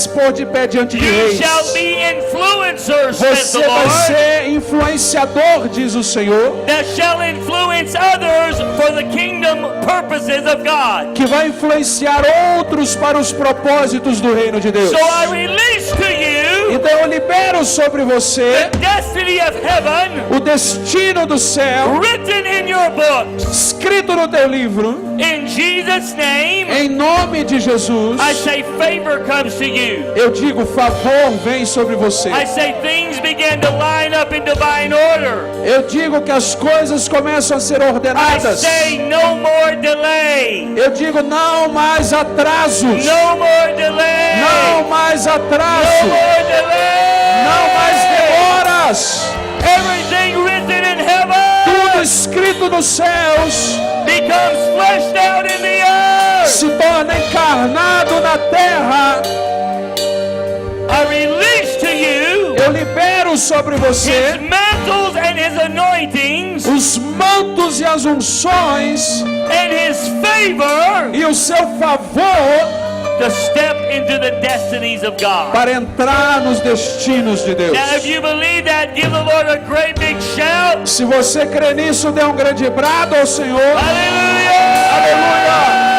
pôr de pé diante de You reis. shall be influencers, says Você the vai Lord, ser influenciador, diz o Senhor, that shall influence others for the kingdom purposes of God. que vai influenciar outros para os propósitos do reino de Deus. So I release to you Então eu libero sobre você the destiny of heaven o destino do céu, written in your books. escrito no teu livro, In Jesus' name, em nome de Jesus. I say favor comes to you. Eu digo, favor vem sobre você. I say things begin to line up in divine order. Eu digo que as coisas começam a ser I ordenadas. say no more delay. Eu digo, não mais atrasos. No more delay. Não mais No atraso. more delay. Não mais demoras. Everything written in heaven Tudo escrito nos céus becomes fleshed out in the earth. se torna encarnado na terra. I release to you Eu libero sobre his você mantles and his anointings os mantos e as unções and his favor e o seu favor to step into the destinies of God. para entrar nos destinos de Deus. Now, if you believe that, give the Lord a great big shout. Se você crê nisso, dê um grande brado ao Senhor. Hallelujah! Aleluia!